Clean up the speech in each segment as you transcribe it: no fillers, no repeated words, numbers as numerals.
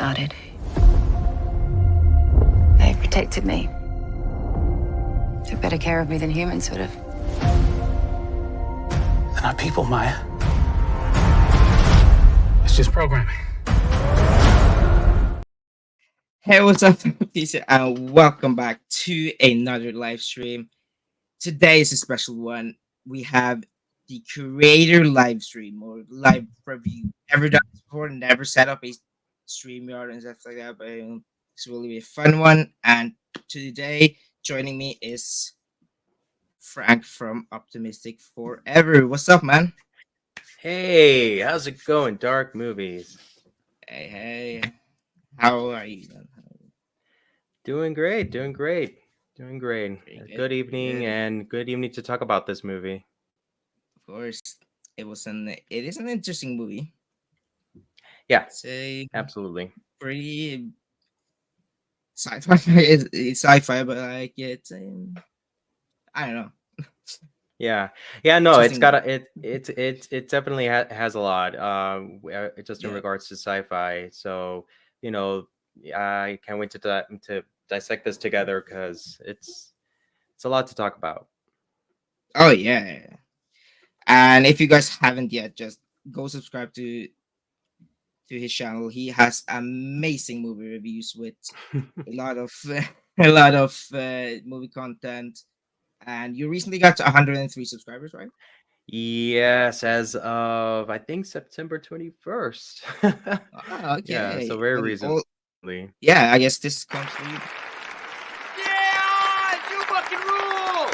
started. They protected me. Took better care of me than humans would have. They're not people, Maya. It's just programming. Hey, what's up, peace, and welcome back to another live stream. Today is a special one. We have the creator live stream or live review. Never done this before, never set up a stream yard and stuff like that, but it's really be a fun one. And today, joining me is Frank from Optimistic Forever. What's up, man? Hey, how's it going? Dark movies. Hey, how are you, man? Doing great. Very Good good. evening, Good. and good evening to talk about this movie. Of course, it is an interesting movie. Yeah, It's a absolutely. pretty sci-fi. It's sci-fi, but like I don't know. Yeah, no, it's Interesting got movie. it definitely has a lot. Just in Yeah. regards to sci-fi. So I can't wait to dissect this together because it's a lot to talk about. Oh yeah. And if you guys haven't yet, just go subscribe to his channel. He has amazing movie reviews with a lot of movie content. And you recently got to 103 subscribers, right? Yes, as of I think September 21st. Ah, Yeah, okay. so very And all, recently. yeah, I guess this comes for you. Yeah, you fucking rule!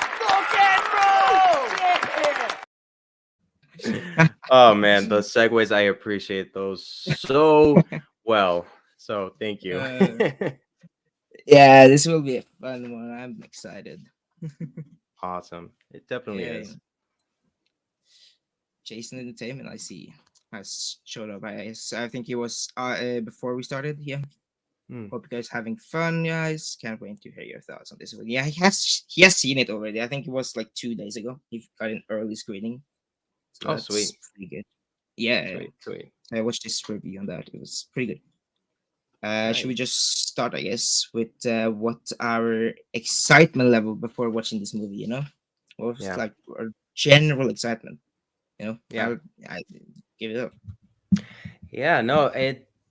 Yeah! Oh man, the segues, I appreciate those so well. So thank you. Yeah, this will be a fun one. I'm excited. Awesome. It definitely Yeah. is. Jason Entertainment, I see, has showed up. I think he was before we started. Yeah. Hmm. Hope you guys having fun, guys. Can't wait to hear your thoughts on this one. Yeah, he has seen it already. I think it was like 2 days ago. He got an early screening, so Oh, that's sweet. pretty good. Yeah, Sweet. I watched this review on that. It was pretty good. Should we Nice. just start, I guess, with what our excitement level before watching this movie? What was Yeah. like our general excitement? Yeah. I give it up. Yeah, no,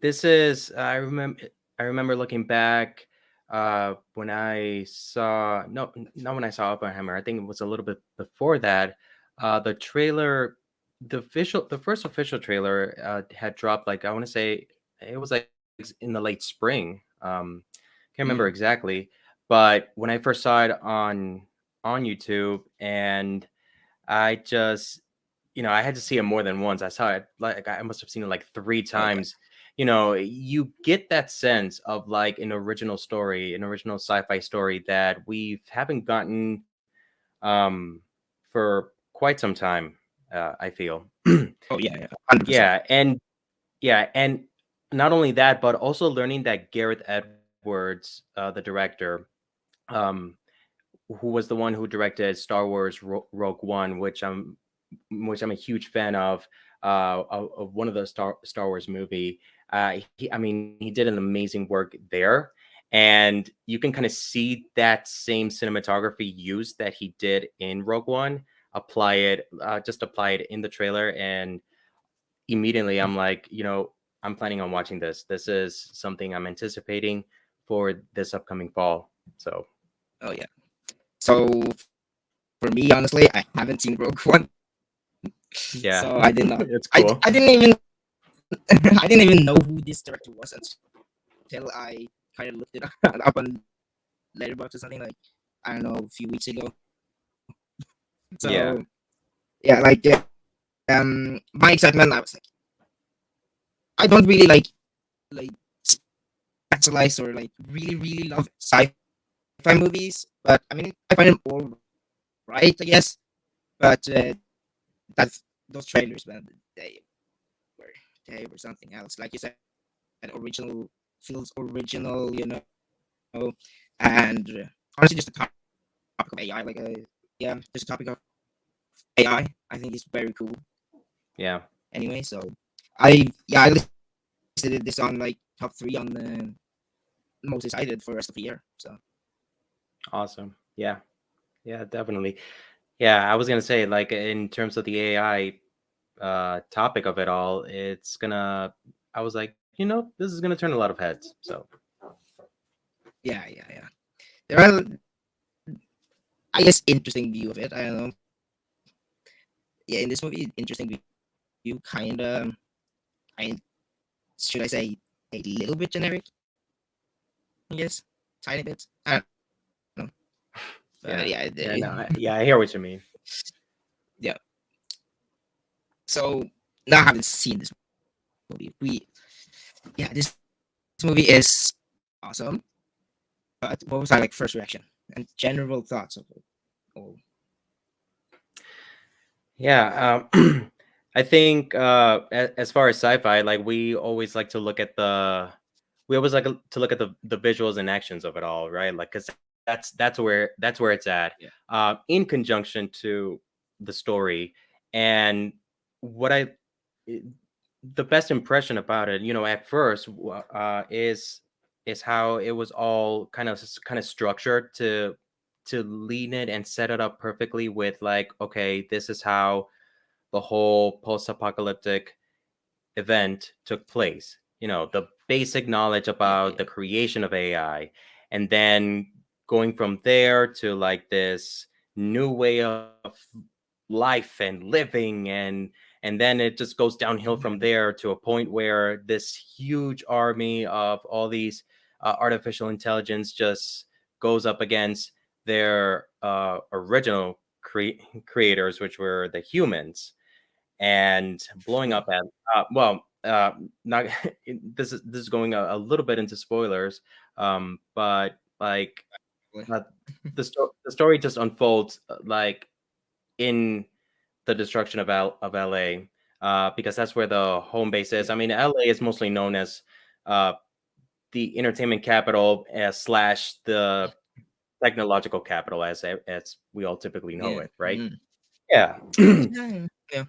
this is I remember looking back when I saw no not when I saw Oppenheimer. I think it was a little bit before that. The trailer, the first official trailer had dropped, like I want to say it was like in the late spring. Can't remember exactly, but when I first saw it on YouTube, and I just, I had to see it more than once. I saw it like I must have seen it like three Oh yeah, times. You get that sense of like an original story, an original sci-fi story that we haven't gotten um for quite some time. I feel. oh yeah, 100%. And not only that, but also learning that Gareth Edwards, the director, um, who was the one who directed Star Wars Rogue One, which I'm a huge fan of one of the Star Wars movie. He did an amazing work there, and you can kind of see that same cinematography used that he did in Rogue One. Apply it in the trailer, and immediately I'm like, I'm planning on watching this. This is something I'm anticipating for this upcoming fall. So Oh yeah. So for me, honestly, I haven't seen Rogue One, yeah, so I did not. it's I, cool. I didn't even I didn't even know who this director was until I kind of looked it up on Letterboxd or something, like I don't know, a few weeks ago. Yeah, So yeah, my excitement, I was like, I don't really like specialize or like really love sci-fi movies, but I mean I find them all right, I guess. But that those trailers, man, were they were something else. Like you said, original feels original, and honestly, just the topic of AI, yeah, just the topic of AI, I think is very cool. yeah. Anyway, so I listed this on like top 3 on the most excited for the rest of the year. So Awesome. Yeah. Yeah, definitely. Yeah, I was gonna say, like, in terms of the AI topic of it all, it's gonna. I was like, this is gonna turn a lot of heads. So yeah. There are, I guess, interesting view of it. I don't know. Yeah, in this movie, interesting view, kind of, I should I say, a little bit generic. I guess, tiny bit. I don't know. yeah, Yeah, yeah, no, I hear what you mean. yeah. So now I haven't seen this movie. This movie is awesome. But what was our like first reaction and general thoughts of it? Oh, Yeah, I think as far as sci-fi, like we always like to look at the visuals and actions of it all, right? Like, because that's where it's at, yeah, in conjunction to the story. And what i- the best impression about it, at first, is how it was all kind of structured to lean it and set it up perfectly with, like, okay, this is how the whole post-apocalyptic event took place. The basic knowledge about yeah, the creation of AI, and then going from there to like this new way of life and living, and then it just goes downhill from there to a point where this huge army of all these artificial intelligence just goes up against their original creators, which were the humans, and blowing true. up at not this is going a little bit into spoilers, but like, uh, the story just unfolds, like, in the destruction of LA, because that's where the home base is. Yeah, I mean, LA is mostly known as uh, the entertainment capital, slash the technological capital, as we all typically know yeah, it, right? Yeah. yeah, yeah.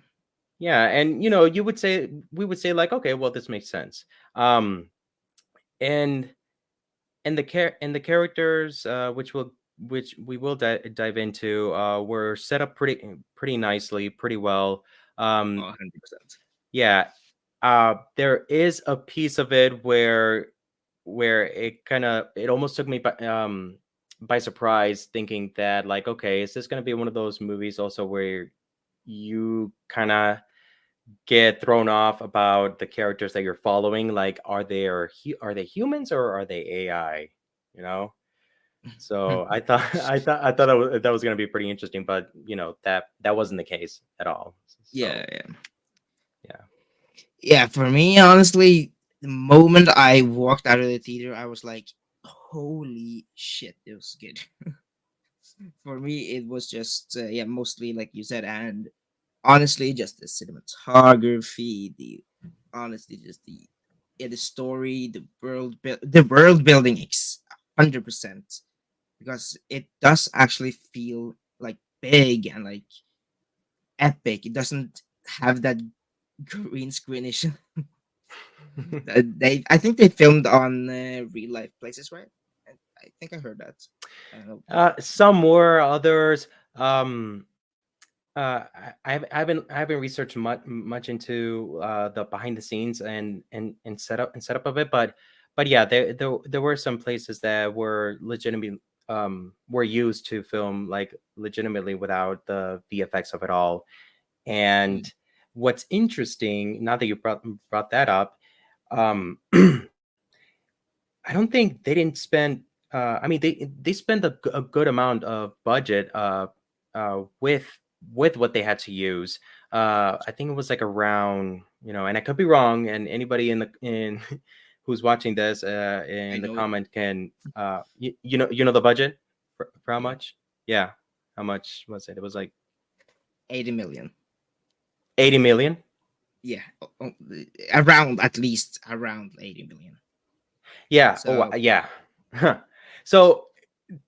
Yeah, and we would say, like, okay, well, this makes sense. Um and the characters, which we will dive into, were set up pretty nicely, pretty well. Oh, Um 100%. yeah, there is a piece of it where it almost took me by surprise, thinking that, like, okay, is this going to be one of those movies also where you kind of get thrown off about the characters that you're following? Like, are they humans or are they AI? You know. So I thought that was going to be pretty interesting, but that wasn't the case at all. Yeah, So yeah. yeah. Yeah, for me, honestly, the moment I walked out of the theater, I was like, holy shit, it was good. For me, it was just, yeah, mostly like you said, and honestly, just the cinematography, honestly, just the story, the world building, 100%, because it does actually feel like big and like epic. It doesn't have that green screenish. I think they filmed on real life places, right? I think I heard that. I don't know. Some more, others. I haven't researched much into the behind the scenes and setup of it, but yeah, there were some places that were legitimately were used to film, like, legitimately without the VFX of it all. Mm, And what's interesting, now that you brought that up, um, I don't think they didn't spend. I mean, they spent a good amount of budget, with what they had to use. I think it was like around, and I could be wrong. And anybody in who's watching this, I in the know it. comment can, you know the budget for how Yeah, much? Yeah, how much was it? It was like 80 million. 80 million. Yeah, around, at least around 80 million. Yeah. Oh, So yeah. So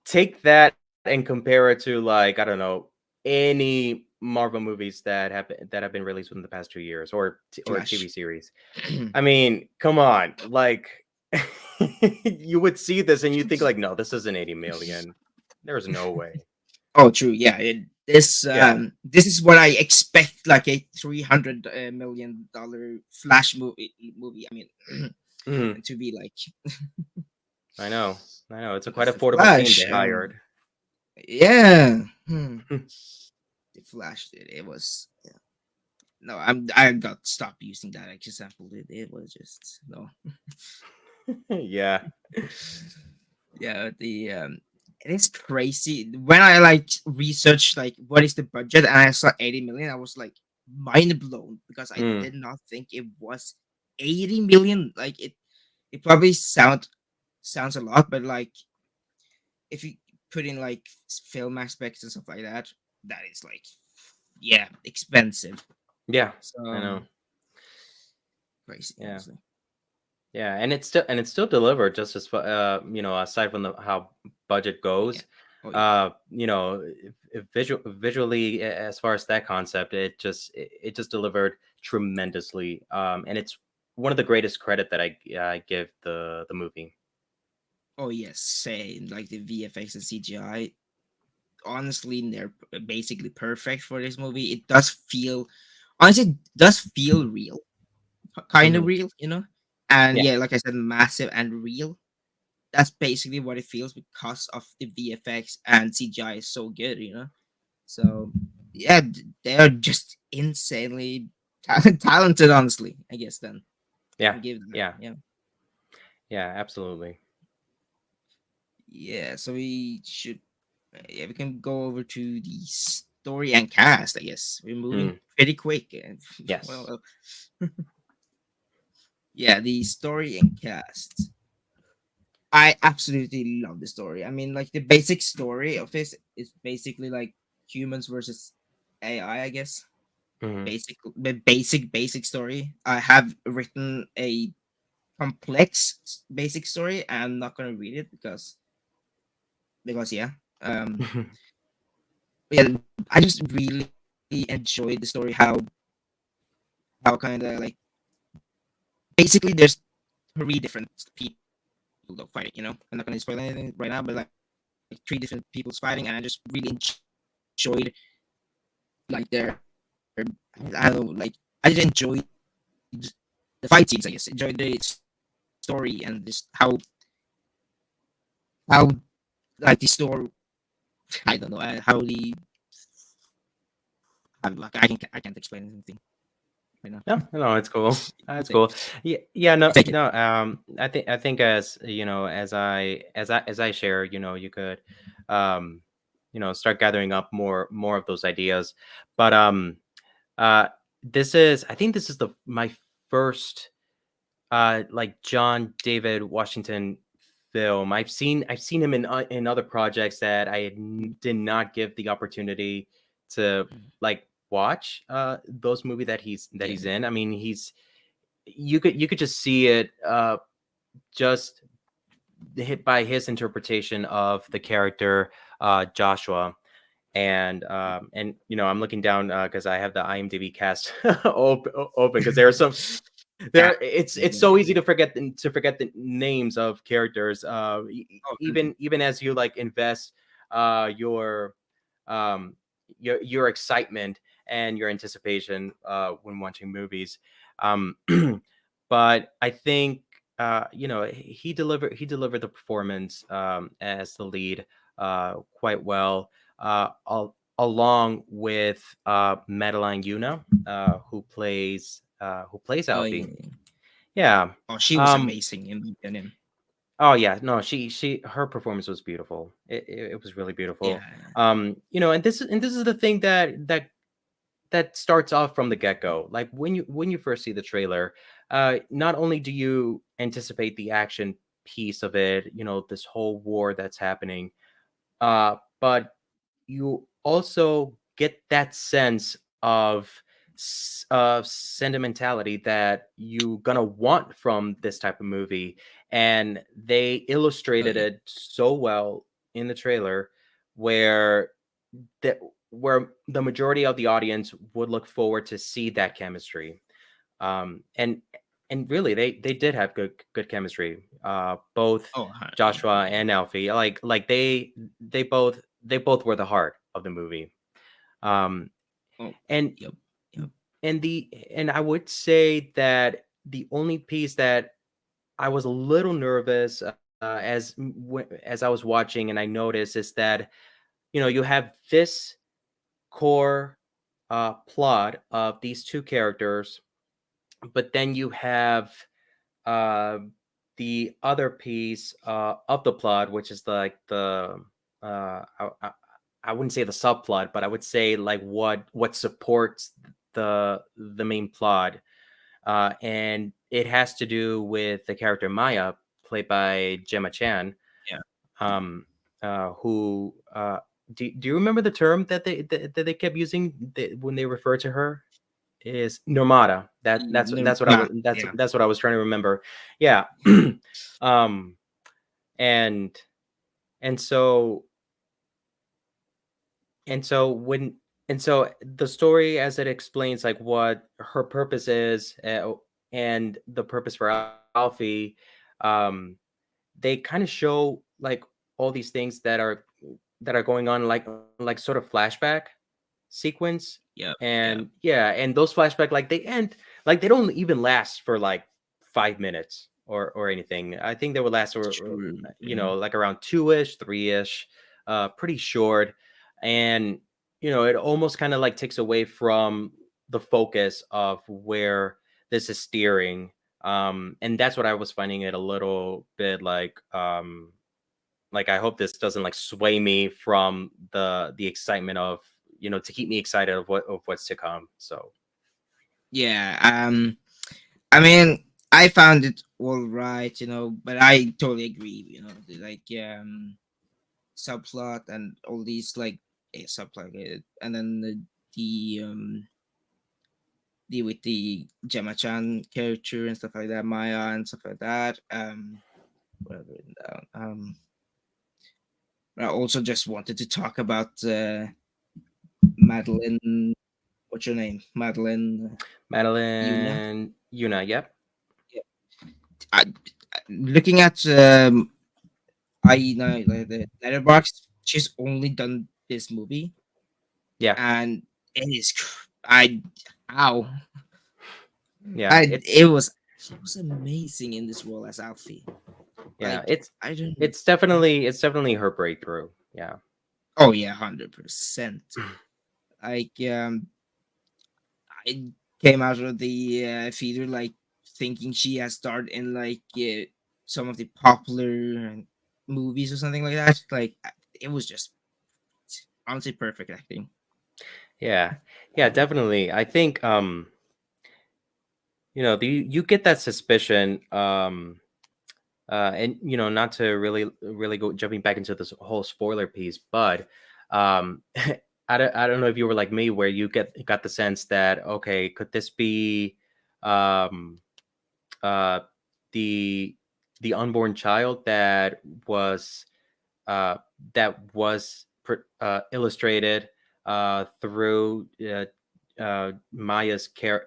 take that and compare it to, like, I don't know, any Marvel movies that have been released within the past 2 years, or TV Flash. series. I mean, come on, like, You would see this and you think like, no, this isn't 80 million. There's no way. Oh, true. Yeah, Yeah. this is what I expect, like a $300 million Flash movie. I mean, Mhm. to be like, I know. I know. It's a quite because the affordable team Flash, they hired. yeah, the Flash, it was. Yeah. No, I got stopped using that example. It was just no. Yeah. Yeah, it is crazy. When I like researched like what is the budget and I saw 80 million, I was like mind blown because I Mm. did not think it was 80 million. Like it probably sounds a lot, but like if you put in like film aspects and stuff like that, that is like yeah, expensive. Yeah. I So know. crazy, Yeah. honestly. Yeah, and it's still delivered just as aside from the how budget Yeah. goes, Oh yeah. visually as far as that concept, it just delivered tremendously. And it's one of the greatest credit that I give the movie. Oh yes, say like the VFX and CGI. Honestly, they're basically perfect for this movie. It does feel, honestly, it does feel real, kind of Hmm. real, you know. And Yeah. yeah, like I said, massive and real. That's basically what it feels because of the VFX and CGI is so good, you know. So yeah, they're just insanely talented. Honestly, I guess then Yeah. we give them that. Yeah. Yeah, Yeah. Absolutely. yeah. So we should, yeah, we can go over to the story and cast. I guess we're moving Mm. pretty quick. And Yes. well, yeah, the story and cast. I absolutely love the story. I mean, like the basic story of this is basically like humans versus AI, I guess. Hmm. Basic story. I have written a complex basic story. I'm not gonna read it because yeah. Yeah, I just really enjoyed the story. How kind of like basically there's three different people fighting. You know, I'm not gonna spoil anything right now, but like three different people's fighting, and I just really enjoyed like I don't know, like I just enjoyed the fight scenes. I guess enjoyed the story and just how like the story. I don't know how the like I can't explain anything right now. No, no, it's cool. It's Thank cool. Yeah, yeah, no, thank you. no. I think as as I share, you could, um, start gathering up more of those ideas. But uh, I think this is the my first like John David Washington film. I've seen him in other projects that did not give the opportunity to like watch those movie that Yeah, he's in. I mean, you could just see it just hit by his interpretation of the character Joshua. And I'm looking down because I have the IMDb cast open because there are some yeah. it's so easy to forget the names of characters Oh, even as you like invest your your excitement and your anticipation when watching movies. um but I think he delivered the performance as the lead quite well, along with Madeline Yuna, who plays oh Alfie. yeah. Yeah. Oh, she was Um. amazing in him. Oh yeah. No. Her performance was beautiful. It was really Yeah, beautiful. And this is the thing that starts off from the get go. Like when you first see the trailer, not only do you anticipate the action piece of it, this whole war that's happening, but you also get that sense of sentimentality that you gonna want from this type of movie, and they oh illustrated yeah, it so well in the trailer, where that where the majority of the audience would look forward to see that chemistry. And and really they did have good chemistry. Both Oh, Joshua and Alfie, like they both were the heart of the movie. Um, oh, and yep, yep. and I would say that the only piece that I was a little nervous as I was watching, and I noticed is that you have this core plot of these two characters, but then you have uh, the other piece of the plot, which is like the I wouldn't say the subplot, but I would say like what supports the main plot, and it has to do with the character Maya, played by Gemma Chan, Yeah. um, who do you remember the term that they kept using when they refer to her? Is Nomada. That's what I Yeah, was that's yeah, that's what I was trying to remember. Yeah. um and and so and so when and so the story as it explains like what her purpose is, and the purpose for Alfie, um they kind of show like all these things that are going on, like sort of flashback sequence. yep, yep. And yeah, and those flashback, like they end, like they don't even last for like 5 minutes or anything. I think they would last True. Yeah. like around 2ish, 3ish, pretty short. And it almost kind of like takes away from the focus of where this is steering. And that's what I was finding it a little bit like I hope this doesn't like sway me from the excitement of to keep me excited of what's to come. So Yeah. I mean, I found it all right, but I totally agree. Like subplot and all these like subplot, and then the with the Gemma Chan character and stuff like that, Maya and stuff like that. What I've written down. I also just wanted to talk about Madeline. What's your name? Madeline Yuna. Madeline Yuna, yep. Yeah. I, looking at I know like the Letterboxd, she's only done this movie, Yeah, and it is I how yeah, I it was she was amazing in this role as Alfie. yeah, Like it's I don't. it's definitely it's definitely her breakthrough. Yeah. Oh yeah, 100%. Like I came out of the theater like thinking she has starred in like some of the popular movies or something like that. Like it was just honestly perfect acting. Yeah, yeah, definitely. I think you get that suspicion, and not to really go jumping back into this whole spoiler piece, but I don't know if you were like me, where you got the sense that, okay, could this be um uh the the unborn child was uh illustrated through Maya's care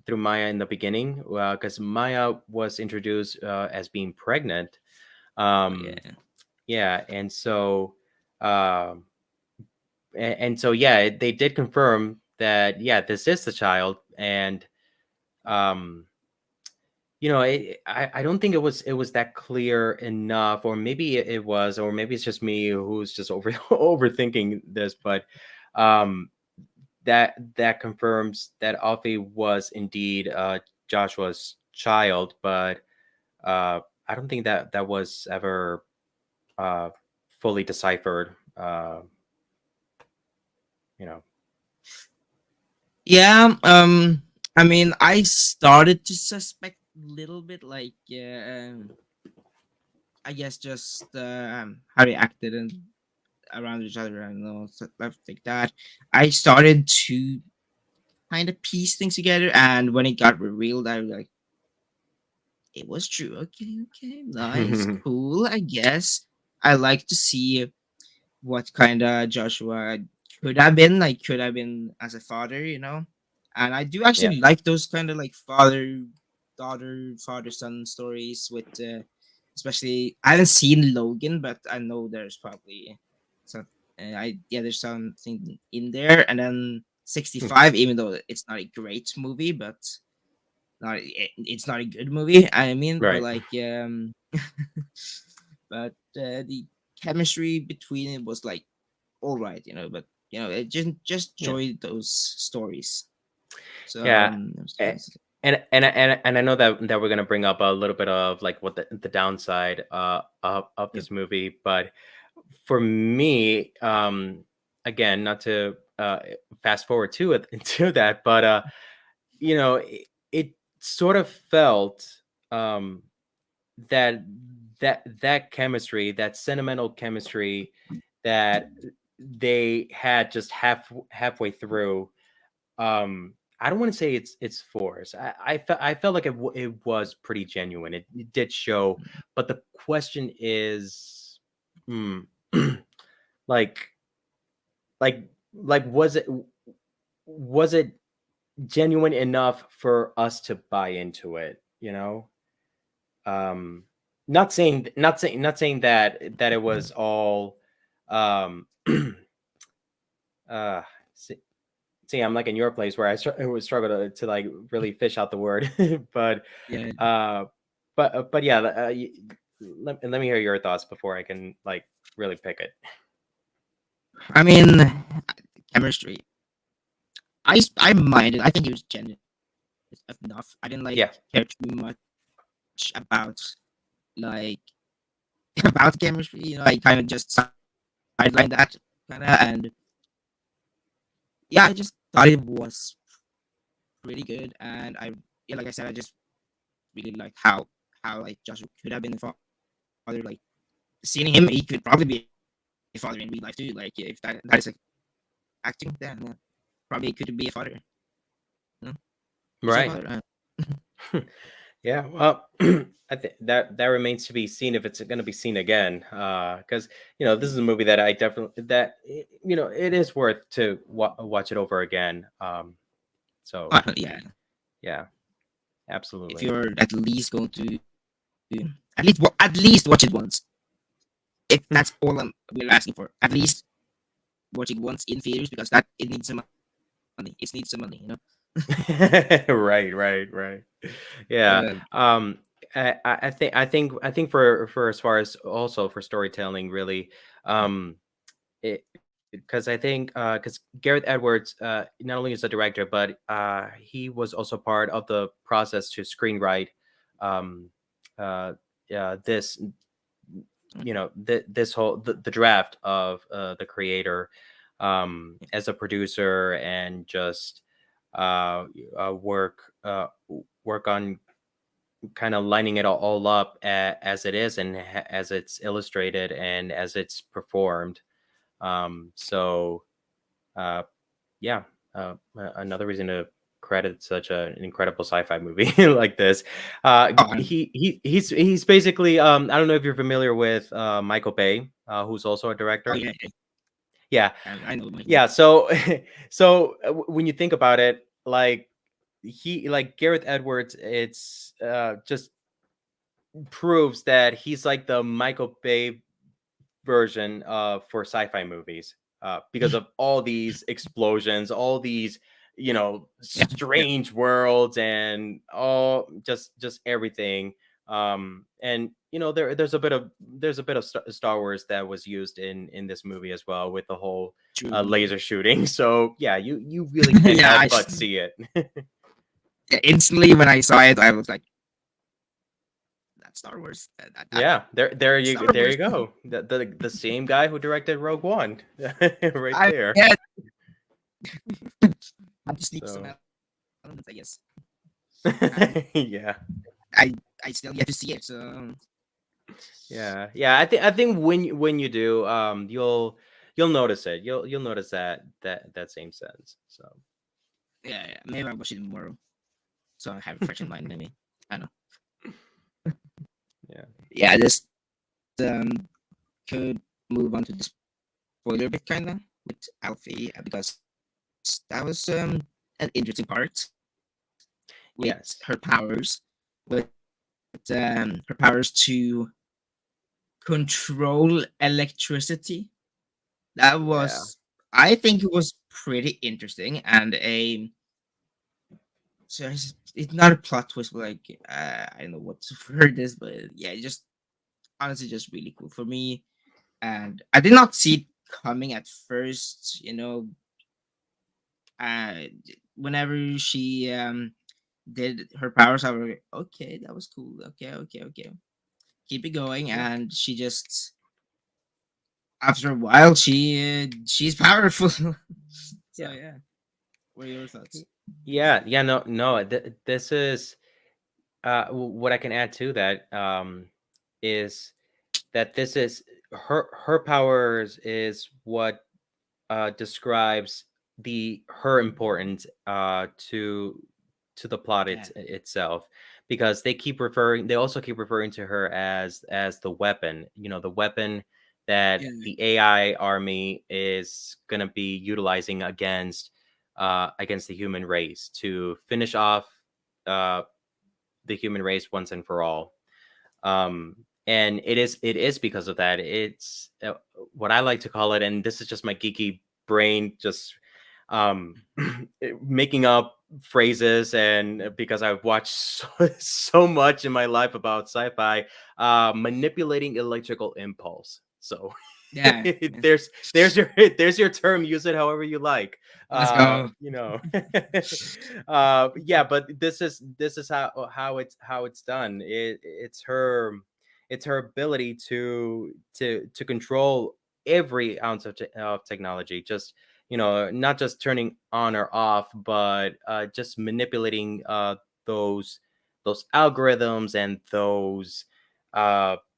through Maya in the beginning, because Maya was introduced as being pregnant. Oh um yeah. yeah, and so um and so yeah, they did confirm that, yeah, this is the child. And um I don't think it was that clear enough, or maybe it was, or maybe it's just me who's just overthinking this, but um that confirms that Alfie was indeed Joshua's child. But I don't think that was ever uh fully deciphered. You know. Yeah. I mean, I started to suspect a little bit, like I guess just how they acted and around each other. I don't know stuff like that. I started to kind of piece things together, and when it got revealed, I was like, it was true. Okay, okay, nice, cool. I guess I like to see what kind of Joshua could have been as a father, and I do Yeah. actually like those kind of like father daughter, father, son stories with, especially I haven't seen Logan, but I know there's probably some. There's something in there, and then Hmm. 65, even though it's not a great movie, but it's not a good movie. I mean, but Right. like but the chemistry between it was like all right, but it just Yeah. joy those stories. So Yeah. A- and I know that we're gonna bring up a little bit of like what the downside of yeah. this movie, but for me, again, not to fast forward to it to that, but it sort of felt um that that chemistry, that sentimental chemistry that they had just halfway through. I don't want to say it's forced. I felt like it was pretty genuine. It did show, but the question is, hmm, like like was it genuine enough for us to buy into it? Um, not saying that it was all um uh see, I'm like in your place where I would struggle to like really fish out the word, but Yeah. uh, but yeah, let me hear your thoughts before I can like really pick it. I mean, chemistry. I minded. I think it was genuine enough. I didn't like Yeah, care too much about like about chemistry. I kind of just sidelined that kind of, and yeah, I just thought it was pretty good. And yeah, like I said, I just really like how like Joshua could have been the father. Like seeing him, he could probably be a father in real life too. Like if that is like acting, then probably could be a father. You know, is he a right. father? Yeah, well, I think that remains to be seen if it's going to be seen again. Because this is a movie that I definitely it is worth to watch it over again. So Yeah. yeah, If absolutely. you're at least going to at least watch it once. If that's all we're asking for, at least watch it once in theaters because that it needs some money. It needs some money. Right, right, right. Yeah. Uh, I think for as far as also for storytelling, really, um, it because I think because Gareth Edwards not only is a director, but he was also part of the process to screenwrite um, this this whole the draft of the creator as a producer and just work on kind of lining it all up as it is and as it's illustrated and as it's performed. So uh, yeah, another reason to credit such an incredible sci-fi movie like this. oh, He's basically I don't know if you're familiar with Michael Bay, who's also a oh director. yeah, Yeah, I know Michael Bay. yeah. So so when you think about it, like Gareth Edwards, it's just proves that he's like the Michael Bay version for sci-fi movies because of all these explosions, all these Yeah, yeah, strange worlds, and all just everything. And there's a bit of Star Wars that was used in this movie as well with the whole true. laser shooting. So yeah, you really can't Yeah, help but see it. yeah, instantly when I saw it, I was like, "That's Star Wars. That's Yeah, Star there Wars." you go. The same guy who directed Rogue One, right I there. yeah, I just need some So elements, I guess. And yeah, I I still yet to see it. So yeah. I think when you do, you'll notice it. You'll notice that same sense. So yeah, maybe I'll watch it tomorrow. So I have it fresh in mind. Maybe I don't know. yeah, Yeah, just um could move on to the spoiler bit kinda with Alfie because that was an interesting part with yes, her powers. with her powers to control electricity. That Yeah. was, I think, it was pretty interesting, and a so it's not a plot twist, but like I don't know what to word this, but yeah, it just honestly just really cool for me. And I did not see it coming at first, uh whenever she did her powers, I was like, okay, that was cool. Okay. Keep it going. And she just, after a while, she's powerful. So Yeah. yeah. What are your thoughts? Yeah. No. This is what I can add to that is that this is her powers is what describes her importance to the plot Yeah. itself, because they also keep referring to her as the weapon, the weapon that Yeah. the AI army is going to be utilizing against the human race to finish off uh the human race once and for all. um and it is because of that. It's what I like to call it, and this is just my geeky brain just um making up phrases, and because I've watched so much in my life about sci-fi, manipulating electrical impulse. So Yeah. there's your term, use it however you like. Let's go. You know. Yeah, but this is how it's done. It's her ability to control every ounce of technology, just not just turning on or off, but just manipulating those algorithms and those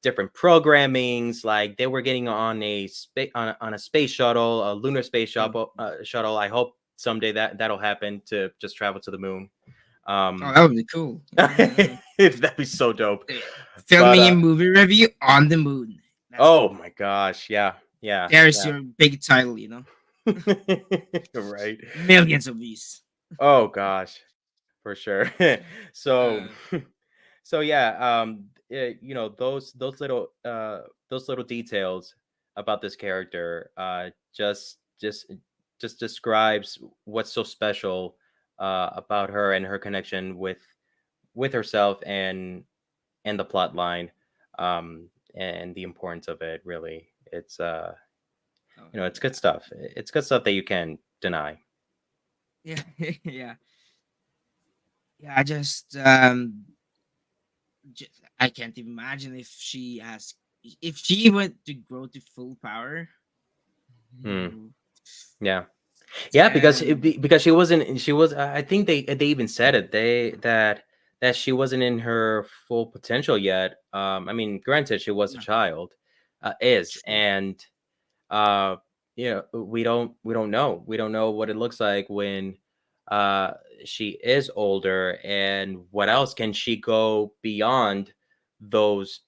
different programmings. Like, they were getting on a space shuttle, a lunar space Oh, shuttle. I hope someday that'll happen, to just travel to the moon. oh, um that would be cool. Yeah. that'd be so dope. Yeah. But Filming a movie review on the moon. That's oh cool. my gosh, yeah, yeah, There's yeah. your big title. Right. Millions of these. Oh gosh, for sure. So Uh, so yeah, those little details about this character just describes what's so special about her and her connection with herself and the plot line, and the importance of it. Really, oh, it's good stuff. It's good stuff that you can deny. yeah. Yeah. Yeah. I can't even imagine if she went to grow to full power. Mm, You, yeah. Yeah, because damn. because she was, I think they even said it, that she wasn't in her full potential yet. I mean, granted, she was a Yeah. child, is True. and uh we don't know what it looks like when uh she is older, and what else can she go beyond those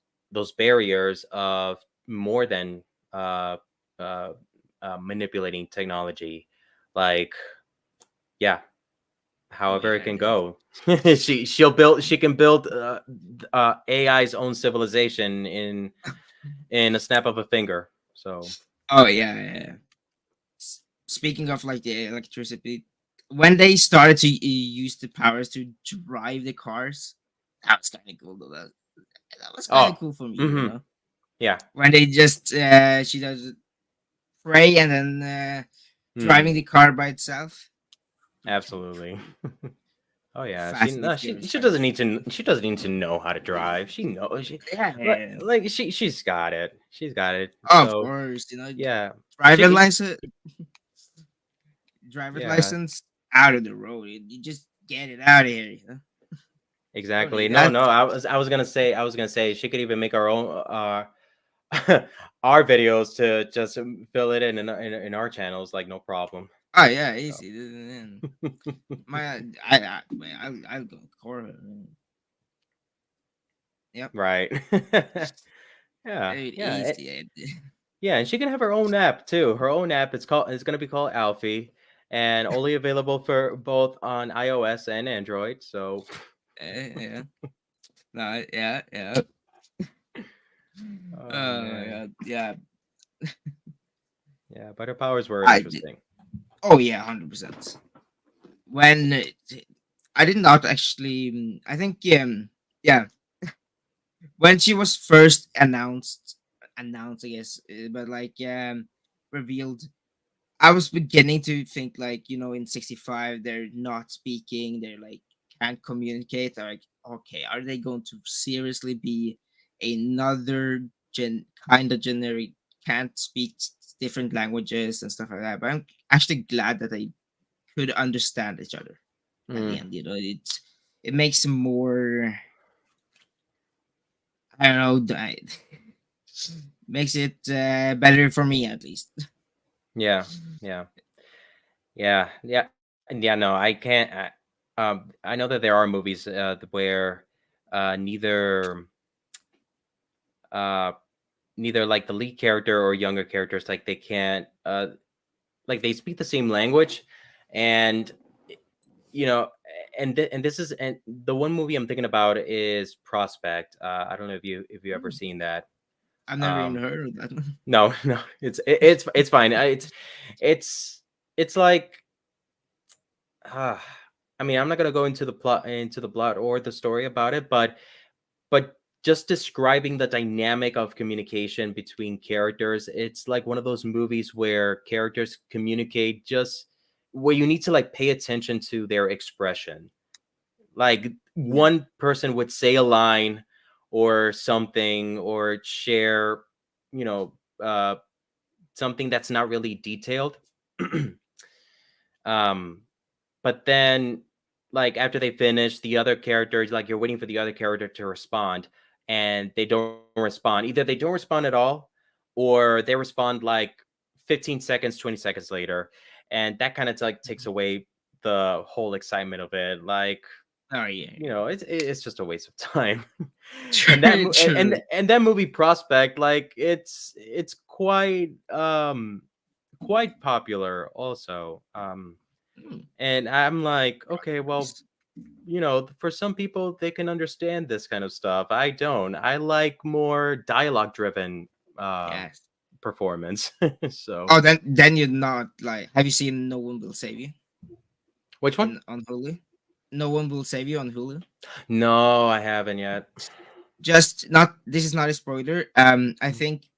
barriers of more than uh uh, manipulating technology. Like, yeah, Oh however it yeah. can go. She can build AI's own civilization in a snap of a finger. So Oh yeah. Speaking of like the electricity, when they started to use the powers to drive the cars, that was kind of cool. Though. That was kind of oh, cool for me. yeah. When they just she does pray and then Hmm. driving the car by itself. Absolutely. Oh yeah, Fast and the Furious kind of shit. she doesn't need to know how to drive. She knows, Yeah, she's got it. She's got it. oh, of So course. yeah, she Driving can. license, driver's Yeah, license out of the road. You just get it out of here. Don't exactly. need No, that. no. I was gonna say she could even make our own our videos to just fill it in our channels, like, no problem. Oh yeah, So. easy. I'll go core. Yep, Right. Yeah, very yeah, easy. yeah, and she can have her own app too. Her own app. It's gonna be called Alfie, and only available for both on iOS and Android. So Yeah. No, yeah, yeah. Oh Oh my man. god, yeah. Yeah, but her powers were I did. interesting. Oh yeah, 100%. When I did not actually. I think yeah. When she was first announced, I guess, but like revealed, I was beginning to think like, in 65 they're not speaking, they're like can't communicate. They're like, okay, are they going to seriously be another kind of generic, can't speak different languages and stuff like that? But I'm actually glad that they could understand each other at the Mm, end. It makes more, I don't know, makes it better for me at least. yeah, yeah, yeah. And yeah, no, I can't. I know that there are movies where neither uh, neither like the lead character or younger characters, like they can't like they speak the same language, and you know, and this is, and the one movie I'm thinking about is Prospect. I don't know if you ever Hmm, seen that. I've never even Um, heard of that. no, no, it's fine. It's it's like uh, I mean, I'm not gonna go into the plot or the story about it, but just describing the dynamic of communication between characters, it's like one of those movies where characters communicate just where you need to like pay attention to their expression. Like Yeah. one person would say a line or something or share, you know, something that's not really detailed. um but then like after they finish, the other characters, like you're waiting for the other character to respond, and they don't respond. Either they don't respond at all, or they respond like 15 seconds, 20 seconds later, and that kind of like takes away the whole excitement of it. Like, Oh yeah. you know, it's just a waste of time. And True, true. and that movie Prospect, like it's quite popular also. Hmm. And I'm like, okay, well, you know, for some people they can understand this kind of stuff. I don't. I like more dialogue driven Yes. performance. So Oh, then you're not like. Have you seen No One Will Save You which one? in on Hulu? No One Will Save You on Hulu. No, I haven't yet. Just not. This is not a spoiler. I think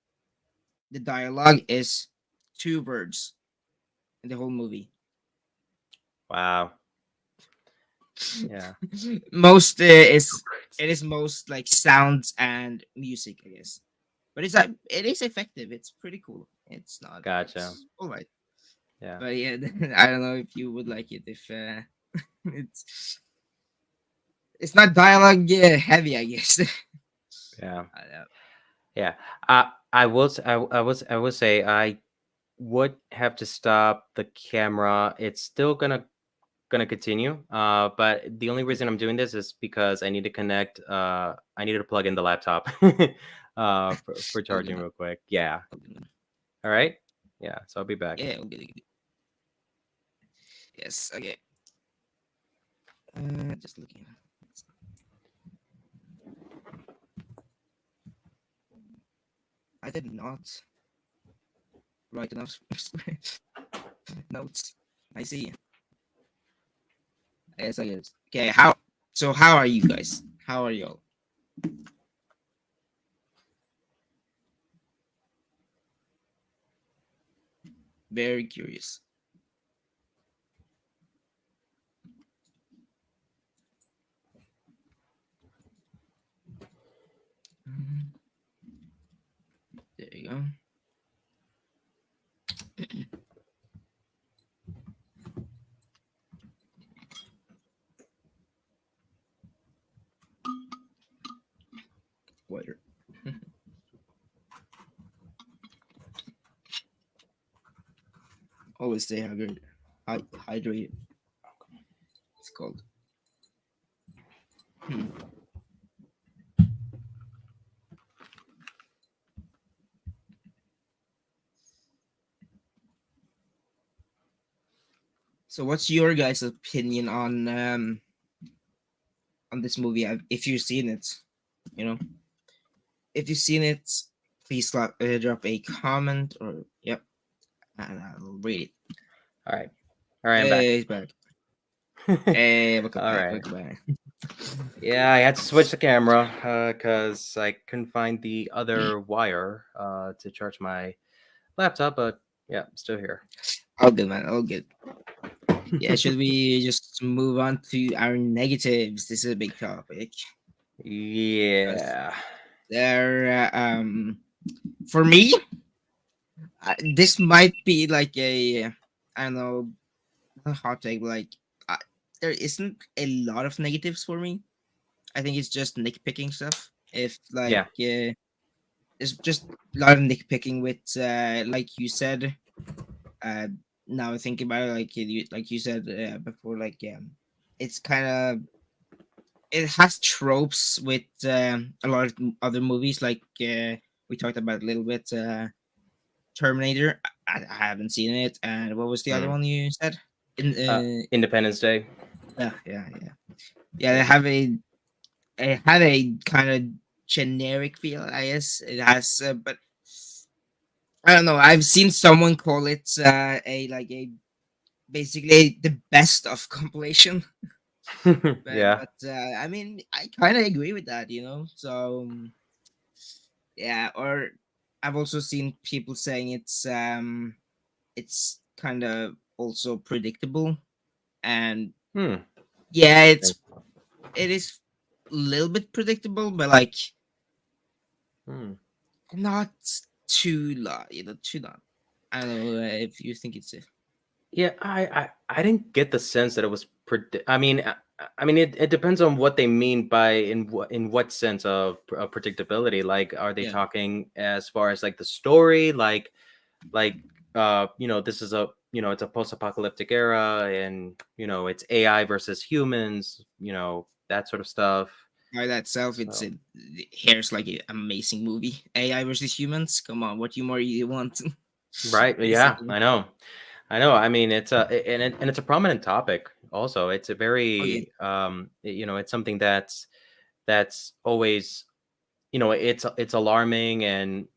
the dialogue is two words in the whole movie. Wow. Yeah. Most is it is most like sounds and music, I guess. But it is effective. It's pretty cool. It's not. Gotcha. It's all right. Yeah. But yeah, I don't know if you would like it if it's it's not dialogue heavy, I guess. Yeah. I know. Yeah. I will say I would have to stop the camera. It's still gonna continue. But the only reason I'm doing this is because I need to connect. I needed to plug in the laptop. For All charging good. real quick. Yeah. All good. All right. Yeah. So I'll be back. Yeah, all good, all good. Yes. Okay. Just looking. I did not write enough notes. I see. Yes, I guess. Okay. How? So how are you guys? How are y'all? Very curious. Mhm. There you go. Water. Always stay hydrated. Hydrated. It's called. Hmm. So, what's your guys' opinion on this movie? If you've seen it, You know, if you've seen it, please drop a comment or yep, and I'll read it. All right. All right, I'm back. Hey, he's back. Hey, welcome All back. right. Welcome back. Yeah, I had to switch the camera because I couldn't find the other wire to charge my laptop, but yeah, I'm still here. All good, man. All good. Yeah, should we just move on to our negatives? This is a big topic. 'Cause Yeah. there, for me, this might be like a, I don't know, not a hot take, but like, uh, there isn't a lot of negatives for me. I think it's just nitpicking stuff. If like, Yeah. it's just a lot of nitpicking with, like you said. Uh, Now I think about it, like you said before, like it's kind of it has tropes with a lot of other movies, like we talked about a little bit. Terminator. I haven't seen it, and what was the other Mm. one you said? In Independence Day. yeah. It had a kind of generic feel, I guess. It has, but I don't know. I've seen someone call it a like a basically the best of compilation. Yeah. But I mean, I kind of agree with that, So yeah, or I've also seen people saying it's kind of also predictable, and Hmm. yeah, it is a little bit predictable, but like Hmm. not too lot, too lot. I don't know if you think it's Yeah, I didn't get the sense that it was I mean, it depends on what they mean by in what sense of predictability. Like, are they yeah. talking as far as like the story, like this is it's a post-apocalyptic era, and it's AI versus humans, that sort of stuff. By that self, So here's like an amazing movie. AI versus humans. Come on, what more you want? right, yeah, Basically. I know. I mean, and it's a prominent topic. Also, it's a Oh yeah. very it's something that's always it's alarming, and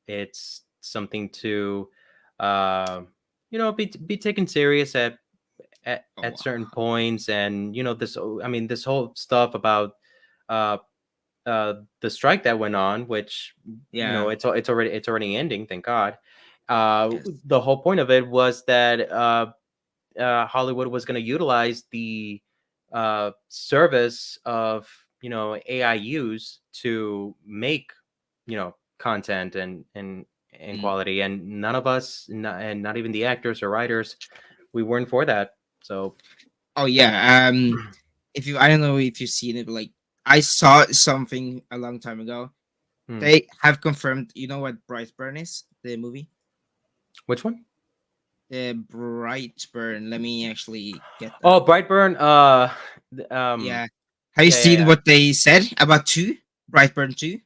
it's something to be taken serious Oh at wow. certain points. And this whole stuff about uh the strike that went on, which Yeah. it's already ending, thank God. Yes. The whole point of it was that Hollywood was going to utilize the service of AI use to make content and Mm. quality, and none of us, and not even the actors or writers, we weren't for that. So Oh yeah. If you, I don't know if you've seen it, but like I saw something a long time ago. hmm. They have confirmed. You know what Brightburn is? The movie. Which one? The Brightburn. Let me actually get that. Oh, Brightburn. Yeah. Have you Yeah, yeah, seen yeah. what they said about two? Brightburn 2?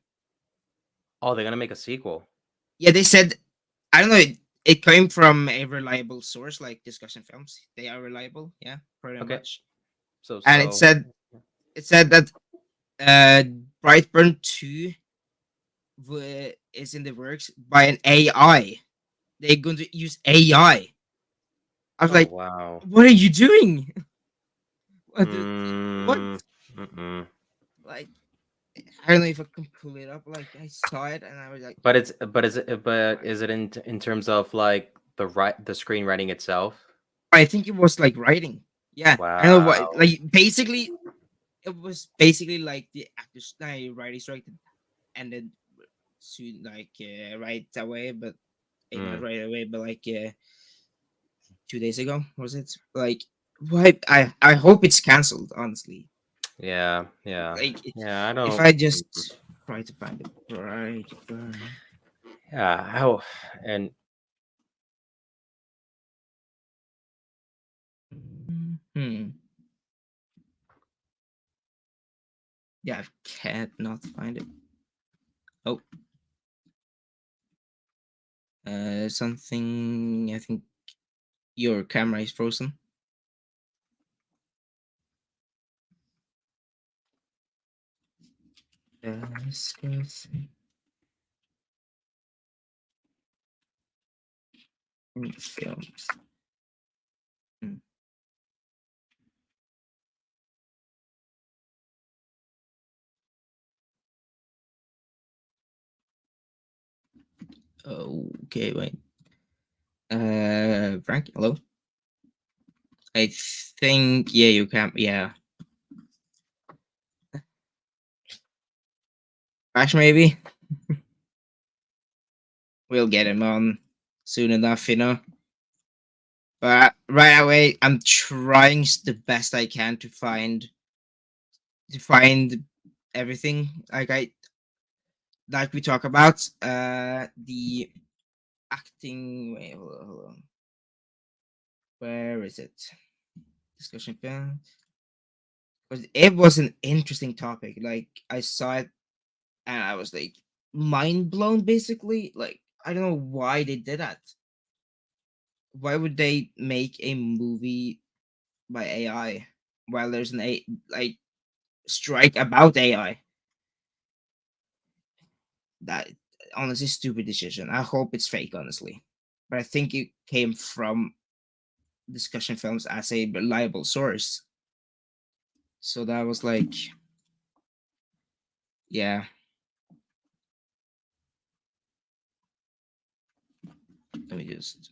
Oh, they're gonna make a sequel. Yeah, they said, I don't know, it came from a reliable source like Discussion Films. They are reliable, yeah, pretty Okay. much. So And it said that uh Brightburn 2 is in the works by an AI. They're going to use AI. I was Oh like, wow. what are you doing? What? What? Mm, mm-mm. Like, I don't know if I can pull it up. Like, I saw it and I was like, But is it in terms of like the screenwriting itself? I think it was like writing. Yeah, I know what. Wow. Like, basically, it was basically like the actors, writing strike that ended soon, like right away, but not Mm, right away, but like 2 days ago, was it? Like, what? I hope it's canceled. Honestly, yeah, yeah, like yeah. I if don't. I just try to find it right burn. Yeah. How and Hmm. Yeah, I can't not find it. Oh, something. I think your camera is frozen. Discussing films. Hmm. Okay, wait. Frank, hello. I think yeah, you can. Yeah, Crash maybe. We'll get him on soon enough, you know. But right away, I'm trying the best I can to find everything like we talk about. The acting. Wait, hold on. Where is it? Discussion film. Because it was an interesting topic. Like I saw it and I was like mind blown. Basically, like I don't know why they did that. Why would they make a movie by AI while there's an a like strike about AI? That honestly stupid decision. I hope it's fake, honestly, but I think it came from discussion films as a reliable source. So that was like, yeah. Let me just.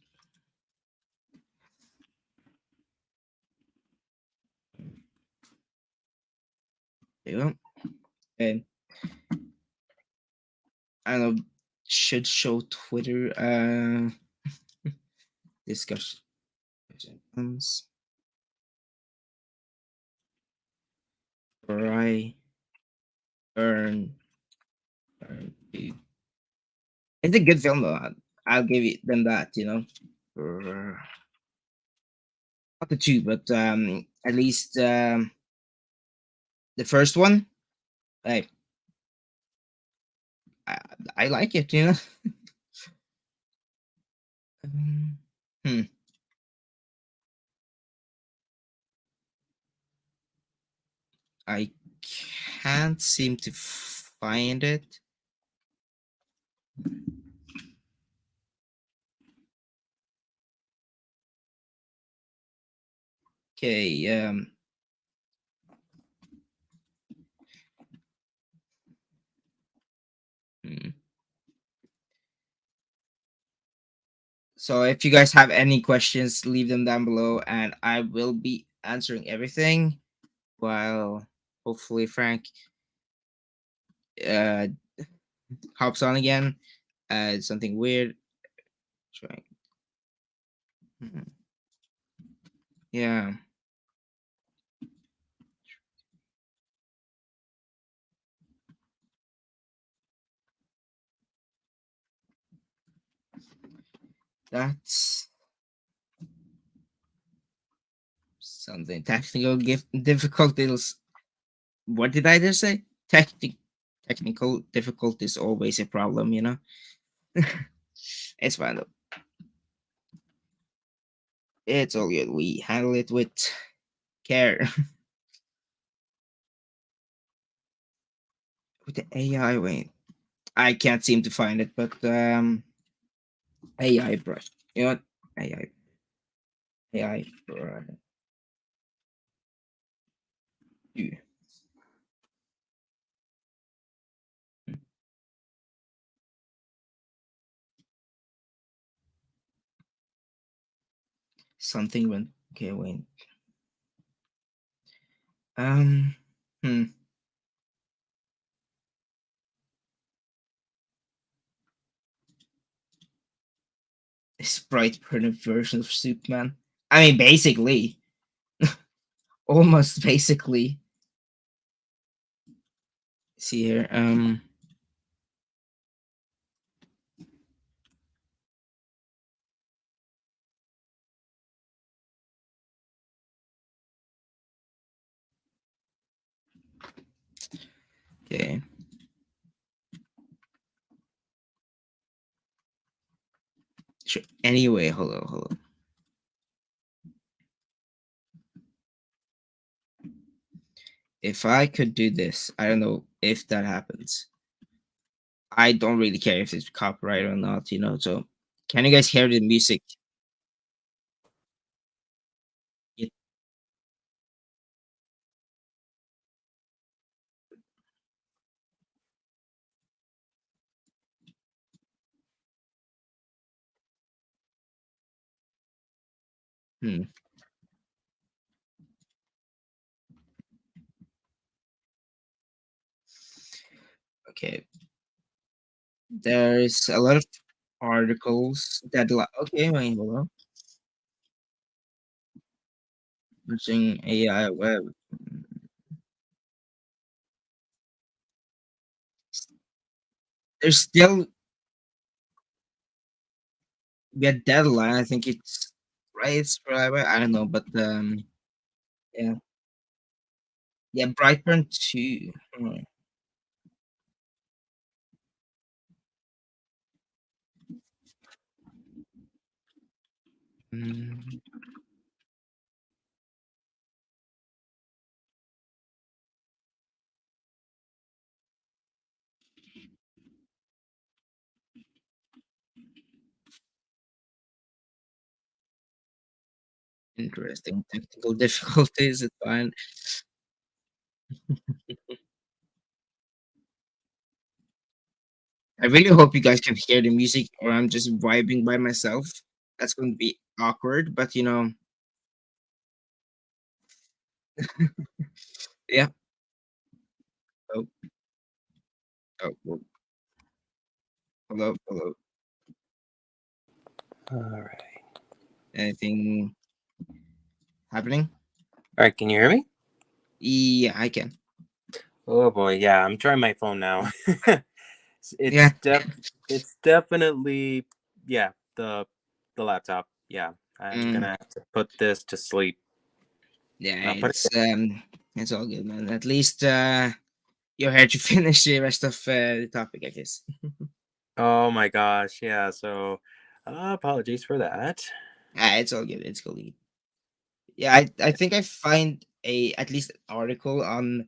There you go. And I don't know. Should show Twitter discussion films. Right. Earn. It's a good film though. I'll give it them that. You know. Not the two, but at least the first one. Hey, I, I like it. You know. Um, hmm. I can't seem to find it. Okay. Hmm. So if you guys have any questions, leave them down below, and I will be answering everything. While hopefully Frank uh hops on again. It's something weird. Trying. Mhm. Yeah, that's something. Technical difficulties. What did I just say? Technical difficulty is always a problem, you know. It's fine though. It's all good. We handle it with care. With the AI, wait, I can't seem to find it, but AI brush. You know what? AI brush. You. Something went. Okay, wait. Um. Hmm. A sprite printed version of Superman. I mean, basically, almost basically. See here. Okay. Sure. Anyway, hold on. if I could do this, I don't know if that happens. I don't really care if it's copyright or not, you know. So, can you guys hear the music? It, hmm, okay. There's a lot of articles that okay, wait, hold on. Using AI web. There's still a deadline. I think it's right. It's right. I don't know, but yeah, yeah. Brightburn 2. Mm, interesting technical difficulties. It's fine. I really hope you guys can hear the music, or I'm just vibing by myself. That's going to be awkward, but you know, yeah. Oh, oh, hello, hello. All right. Anything happening? All right. Can you hear me? Yeah, I can. Oh boy, yeah. I'm trying my phone now. Yeah, it's definitely yeah the laptop. Yeah, I'm mm, gonna have to put this to sleep. yeah. Put it. It's all good, man. At least you're here to finish the rest of the topic, I guess. Oh my gosh, yeah. So, apologies for that. It's all good. It's cool. Yeah, I think I find a at least an article on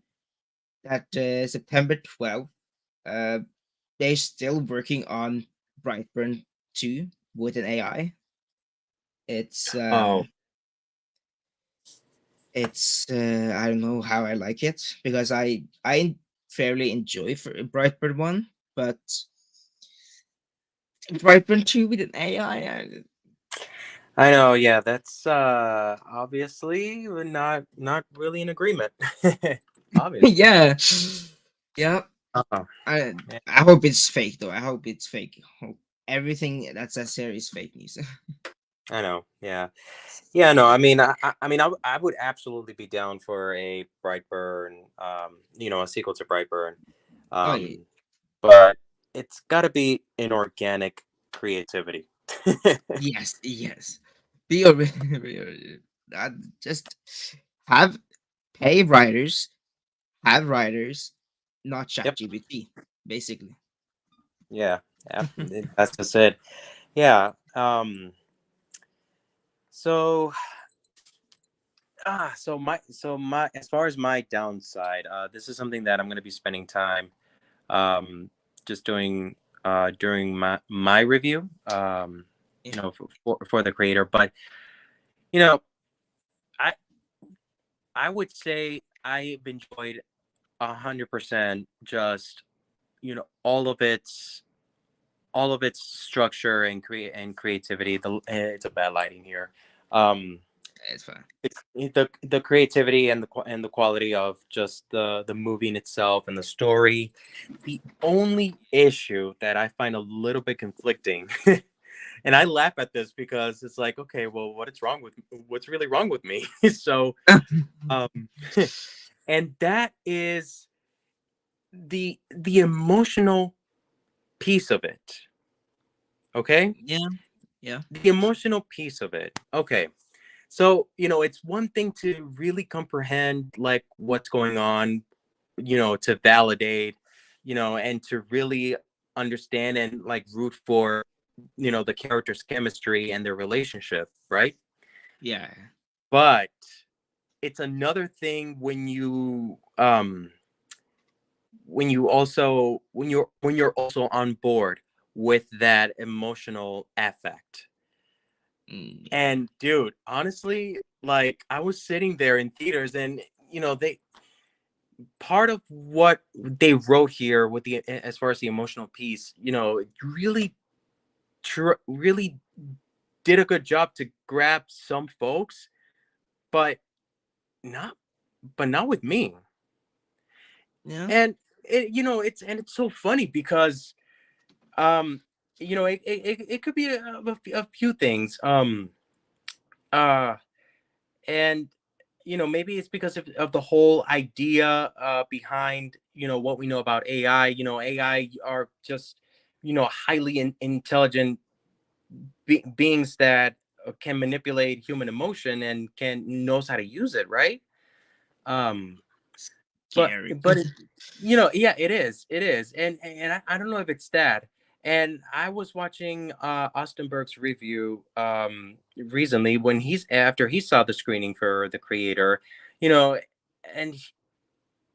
that September 12th. Uh, they're still working on Brightburn 2 with an AI. It's Oh, I don't know how I like it because I fairly enjoy for Brightburn 1, but Brightburn 2 with an AI. I know. Yeah, that's obviously we're not really in agreement. Obviously. Yeah. Yeah. Oh, I yeah, I hope it's fake though. I hope it's fake. Hope everything that says here is fake news. I know. Yeah. Yeah, no, I mean, I would absolutely be down for a Brightburn, a sequel to Brightburn, Oh yeah. um, but it's got to be an organic creativity. Yes, yes. Be original. Just have pay writers, have writers, not Yep. ChatGPT, basically. Yeah. That's just it. Yeah. So, so my as far as my downside, this is something that I'm going to be spending time, um, just doing, during my review, Yeah, for the creator, but you know, I I would say I've enjoyed 100% just all of its structure and creativity. It's a bad lighting here. Um, it's fine. the creativity and the quality of just the movie in itself and the story. The only issue that I find a little bit conflicting, and I laugh at this because it's like, okay, well, what's really wrong with me? So, um, and that is the emotional piece of it. Okay, Yeah, yeah, the emotional piece of it. Okay, so it's one thing to really comprehend like what's going on, to validate, and to really understand and like root for the characters' chemistry and their relationship, right? yeah. But it's another thing when you're also on board with that emotional affect. Yeah. And dude, honestly, like I was sitting there in theaters, and they part of what they wrote here with the as far as the emotional piece, really really did a good job to grab some folks, but not not with me. Yeah. And it's so funny because um it could be a few things. Uh and maybe it's because of the whole idea behind what we know about AI. AI are just highly intelligent beings that can manipulate human emotion and can knows how to use it, right? um but Scary. yeah, it is, and I don't know if it's that. And I was watching Ostenberg's review recently when after he saw the screening for the creator, you know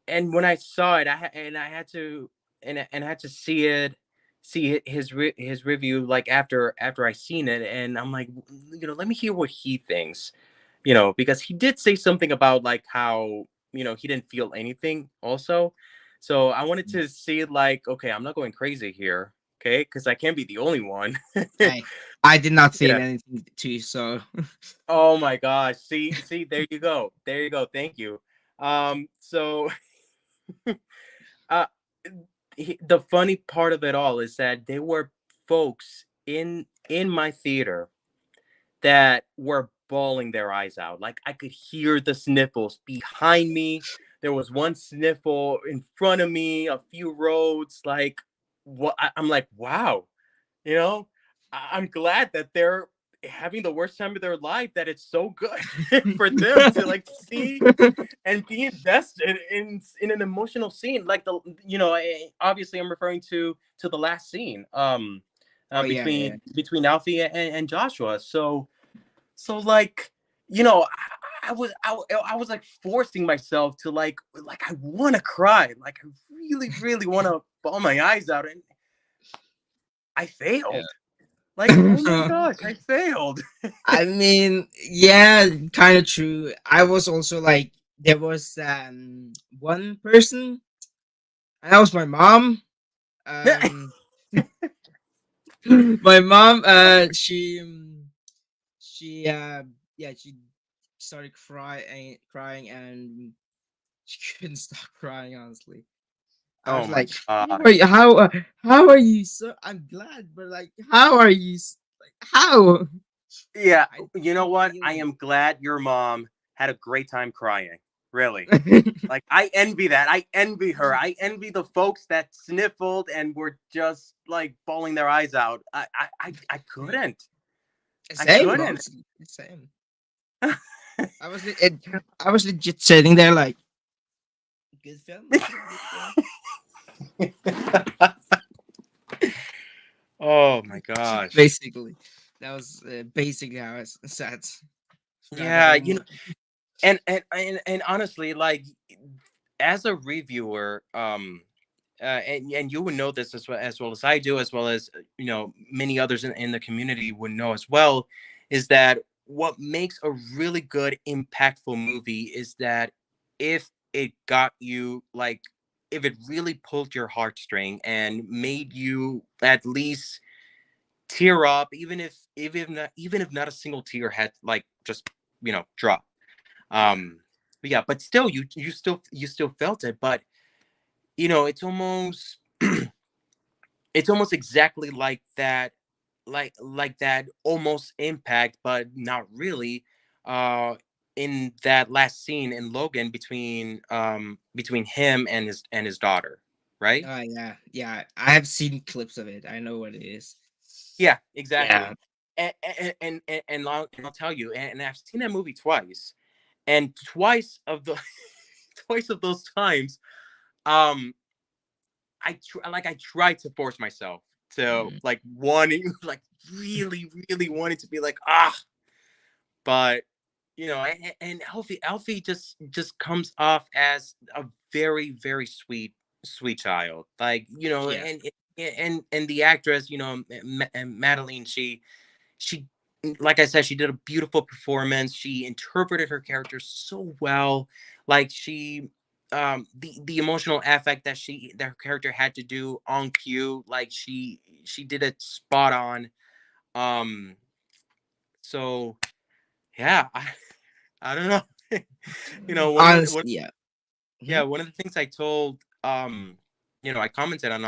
and when I saw it, I had to and I had to his review, like after I seen it, and I'm like, let me hear what he thinks, because he did say something about like how he didn't feel anything also. So I wanted to see, like, okay, I'm not going crazy here, okay, because I can't be the only one. I I did not feel Yeah. anything too, so Oh my gosh. See, there you go. There you go. Thank you. So uh the funny part of it all is that there were folks in my theater that were bawling their eyes out. Like I could hear the sniffles behind me. There was one sniffle in front of me, a few rows. Like, what? I'm like, wow. You know, I'm glad that they're having the worst time of their life. That it's so good for them to like see and be invested in an emotional scene. Like obviously I'm referring to the last scene. oh yeah, yeah. Between Alfie and Joshua. Like, I was like forcing myself to like I want to cry, like I really really want to bawl my eyes out, and I Yeah. failed. Like, oh my gosh, I failed. I mean, yeah, kind of true. I was also like, there was one person, and that was my mom. Um, my mom, she, yeah, she started crying, and she couldn't stop crying. Honestly, I Oh was my like, how are gosh. you? How are you? So I'm glad, but like, how are you? Like, how? Yeah, I you know don't what? feel I it. am glad your mom had a great time crying. Really. Like, I envy that. I envy her. I envy the folks that sniffled and were just like bawling their eyes out. I couldn't. I Same, couldn't. honestly, same. I was I was legit sitting there like, good film, good film. Oh my gosh. Basically, that was basically how I sat throughout the Yeah, whole movie. and honestly, like, as a reviewer, and you would know this as well as I do, as well as many others in the community would know as well, is that what makes a really good impactful movie is that if it got you, like, if it really pulled your heartstring and made you at least tear up, even if not a single tear had like just drop. Yeah, um but yeah, but still you still felt it. But it's almost it's almost exactly like that, like that almost impact, but not really, uh in that last scene in Logan between him and his daughter, right? yeah, yeah. I have seen clips of it. I know what it is. Yeah, Yeah. exactly. And I'll tell you, and I've seen that movie twice, and twice of the twice of those times, um I tried to force myself to, Mm. like, wanting like really really wanted to be like, ah, but and Alfie just comes off as a very, very sweet child. Like, Yeah. and the actress, Madeline, she like I said, she did a beautiful performance. She interpreted her character so well. Like, the emotional affect that her character had to do on cue, like she did it spot on. Um so yeah, I don't know. Honestly, yeah. Yeah, Mhm. one of the things I told, I commented on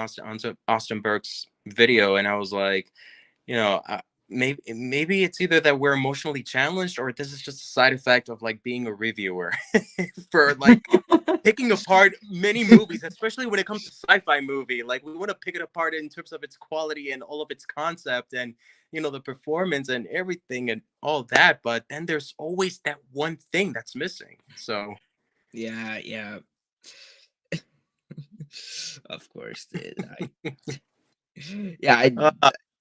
Austin Burke's video, and I was like, maybe it's either that we're emotionally challenged, or this is just a side effect of like being a reviewer for like picking apart many movies, especially when it comes to sci-fi movie. Like, we want to pick it apart in terms of its quality and all of its concept, and the performance and everything and all that. But then there's always that one thing that's missing. So. Yeah, yeah. Of course, yeah,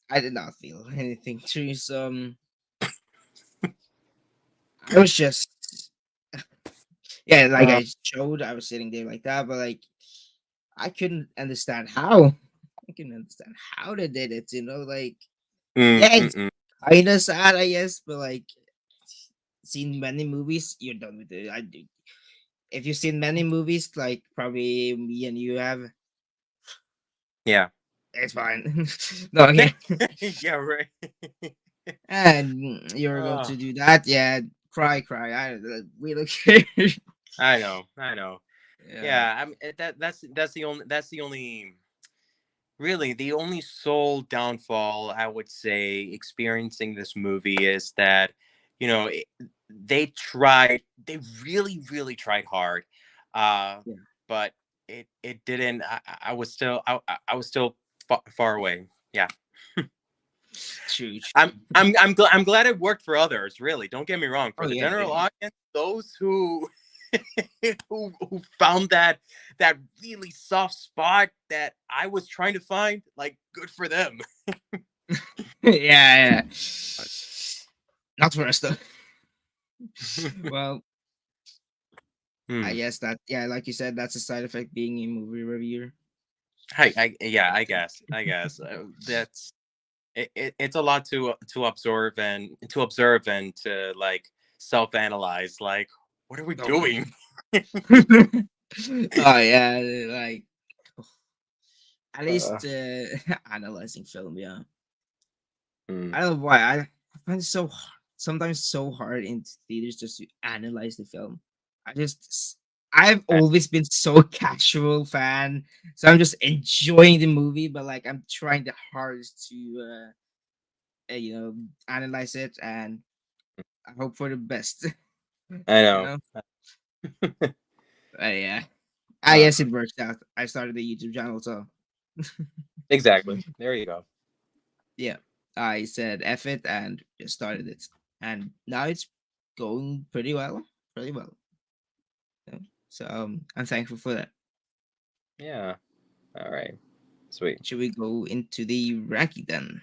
I did not feel anything through some. I was just, yeah, like Uh, I showed, I was sitting there like that, but like I couldn't understand how. I couldn't understand how they did it. Like, mm, yeah, mm, it's mm. kind of sad, I guess, but like seen many movies, you're done with it. I do. If you've seen many movies, like probably me and you have, Yeah. it's fine. No, okay. Yeah, right. And you're going Oh, to do that, yeah, cry. We don't care. I know. Yeah, Yeah, that's the only really the only sole downfall I would say experiencing this movie is that you know it, they really, really tried hard, uh yeah, but it didn't. I was still I was still far away. Yeah. true. I'm glad it worked for others. Really, don't get me wrong. For Oh the yeah, general yeah. audience, those who who found that really soft spot that I was trying to find, like, good for them. Yeah, yeah. Not for us though. Well, I Hmm. guess that, yeah, like you said, that's a side effect being a movie reviewer. Yeah, I guess that's it's a lot to observe and to like self-analyze. Like, what are we Oh yeah. doing? Oh yeah, like at Uh, least analyzing film. Yeah, hmm. I don't know why I find it sometimes so hard in theaters just to analyze the film. I just I've always been so casual fan, so I'm just enjoying the movie, but like I'm trying the hardest to analyze it, and I hope for the best. I you know. know, yeah. I Uh, guess it worked out. I started a YouTube channel, so exactly. There you go. yeah, I said F it and just started it, and now it's going pretty well, pretty well. Yeah. So I'm thankful for that. Yeah. All right. Sweet. Should we go into the ranking then?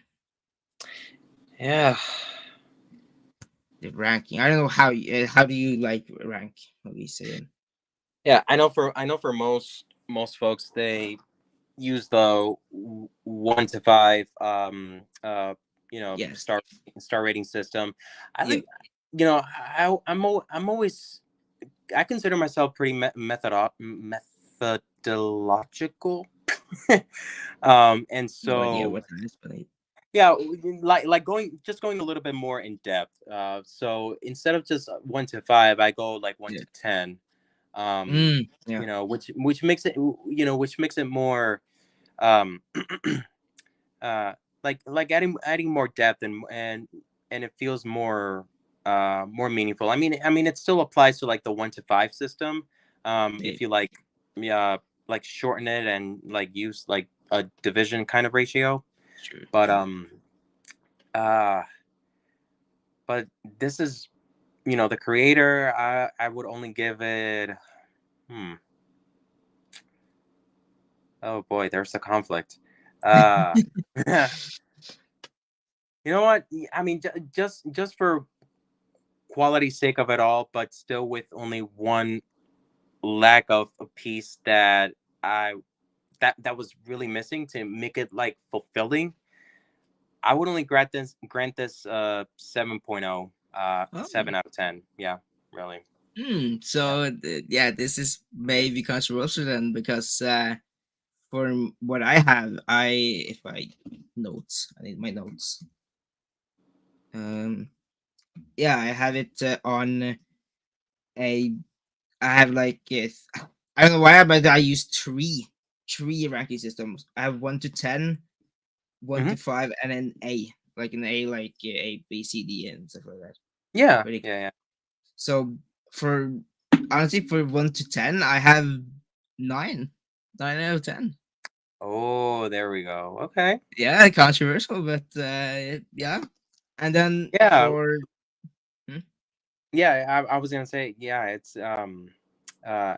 Yeah. The ranking. I don't know how do you like rank? What we saying? Yeah. I know for most folks, they use the 1 to 5 Yes. star rating system. I Yep. like, I'm always, I consider myself pretty methodological. And No idea so, what that is, but yeah, like going a little bit more in depth. So instead of just 1 to 5, I go like one yeah. to ten. Um, Yeah. which makes it more, um uh like adding more depth, and it feels more meaningful. I mean it still applies to like the 1 to 5 system, Yeah. if you like, yeah, like shorten it and like use like a division kind of ratio. Sure. But Sure. uh but this is, the creator, I would only give it, hmm oh boy, there's a conflict. You know what? I mean, just for quality sake of it all, but still with only one lack of a piece that I that was really missing to make it like fulfilling. I would only grant this 7.0, Oh. 7 out of 10. Yeah, really. Yeah. So yeah, this is maybe controversial then because what I have, if I notes, I need my notes. Um, yeah, I have it on a. I have like yes, I don't know why, but I use three ranking systems. I have 1 to 10, one Hmm. to five, and then A, like an A, like A, B, C, D, and stuff like that. Yeah, Pretty good. yeah, yeah. So for honestly, for 1 to 10, I have nine, 9 out of 10. Oh, there we go. Okay. Yeah, controversial, but yeah. And then Yeah, for hmm? yeah. I was gonna say, yeah, it's uh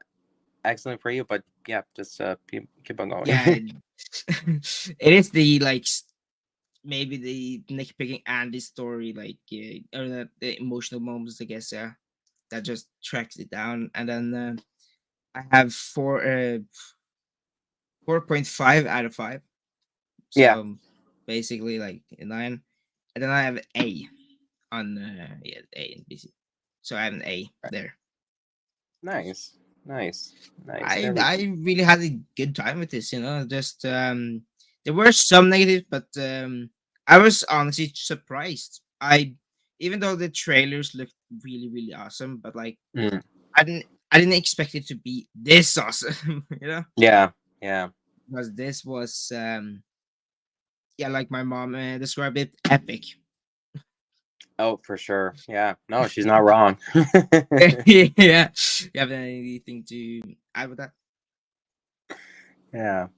excellent for you, but yeah, just keep on going. Yeah, it is the like maybe the nitpicking and the story, like or the emotional moments, I guess. Yeah, that just tracks it down. And then I have 4.5 out of 5. Yeah, So basically like a 9. And then I have A on yeah, A and B. So I have an A there. nice, nice, nice. I There we go. I really had a good time with this, just there were some negatives, but I was honestly surprised. Even though the trailers looked really, really awesome, but like Mm, I didn't expect it to be this awesome, yeah, yeah. because this was yeah, like my mom described it, epic. Oh, for sure. Yeah. No, she's not wrong. Yeah. You have anything to add with that? Yeah.